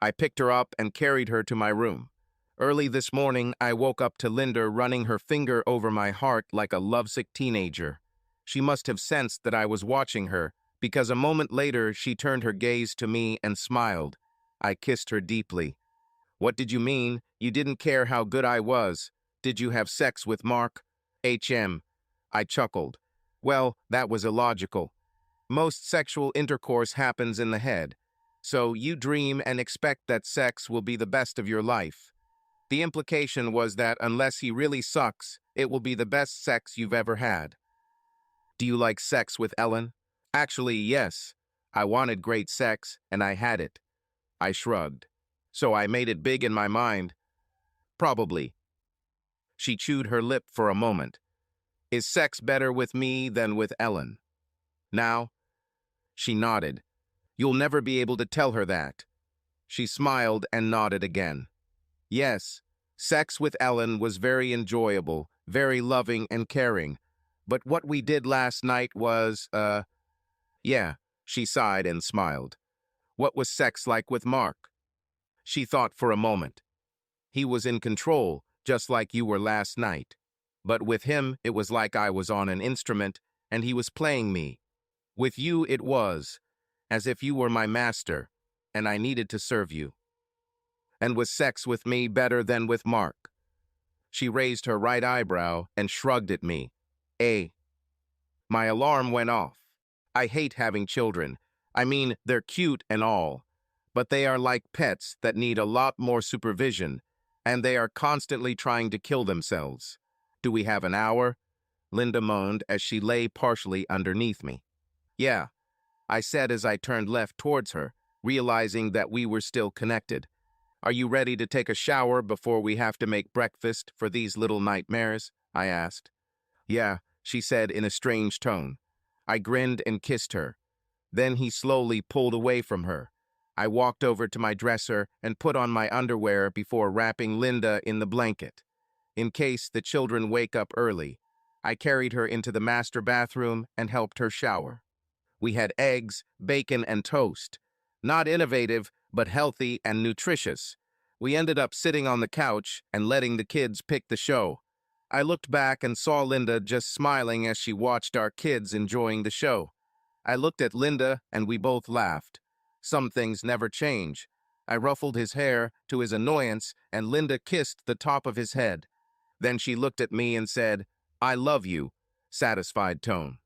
I picked her up and carried her to my room. Early this morning, I woke up to Linda running her finger over my heart like a lovesick teenager. She must have sensed that I was watching her, because a moment later she turned her gaze to me and smiled. I kissed her deeply. "What did you mean? You didn't care how good I was. Did you have sex with Mark?" I chuckled. "Well, that was illogical. Most sexual intercourse happens in the head. So you dream and expect that sex will be the best of your life. The implication was that unless he really sucks, it will be the best sex you've ever had." "Do you like sex with Ellen?" "Actually, yes. I wanted great sex, and I had it." I shrugged. "So I made it big in my mind." "Probably." She chewed her lip for a moment. "Is sex better with me than with Ellen?" "Now?" She nodded. "You'll never be able to tell her that." She smiled and nodded again. "Yes, sex with Ellen was very enjoyable, very loving and caring. But what we did last night was, yeah," she sighed and smiled. "What was sex like with Mark?" She thought for a moment. "He was in control, just like you were last night. But with him, it was like I was on an instrument, and he was playing me. With you, it was, as if you were my master, and I needed to serve you." "And was sex with me better than with Mark?" She raised her right eyebrow and shrugged at me. My alarm went off. I hate having children. I mean, they're cute and all, but they are like pets that need a lot more supervision, and they are constantly trying to kill themselves. "Do we have an hour?" Linda moaned as she lay partially underneath me. "Yeah," I said as I turned left towards her, realizing that we were still connected. "Are you ready to take a shower before we have to make breakfast for these little nightmares?" I asked. "Yeah," she said in a strange tone. I grinned and kissed her. Then he slowly pulled away from her. I walked over to my dresser and put on my underwear before wrapping Linda in the blanket. In case the children wake up early, I carried her into the master bathroom and helped her shower. We had eggs, bacon, and toast. Not innovative, but healthy and nutritious. We ended up sitting on the couch and letting the kids pick the show. I looked back and saw Linda just smiling as she watched our kids enjoying the show. I looked at Linda and we both laughed. Some things never change. I ruffled his hair to his annoyance and Linda kissed the top of his head. Then she looked at me and said, "I love you," satisfied tone.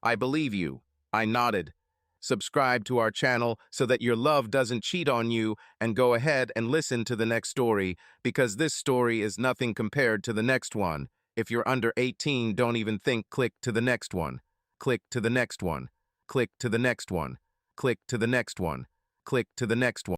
"I believe you." I nodded. Subscribe to our channel so that your love doesn't cheat on you, and go ahead and listen to the next story, because this story is nothing compared to the next one. If you're under 18, don't even think. Click to the next one. Click to the next one. Click to the next one. Click to the next one. Click to the next one.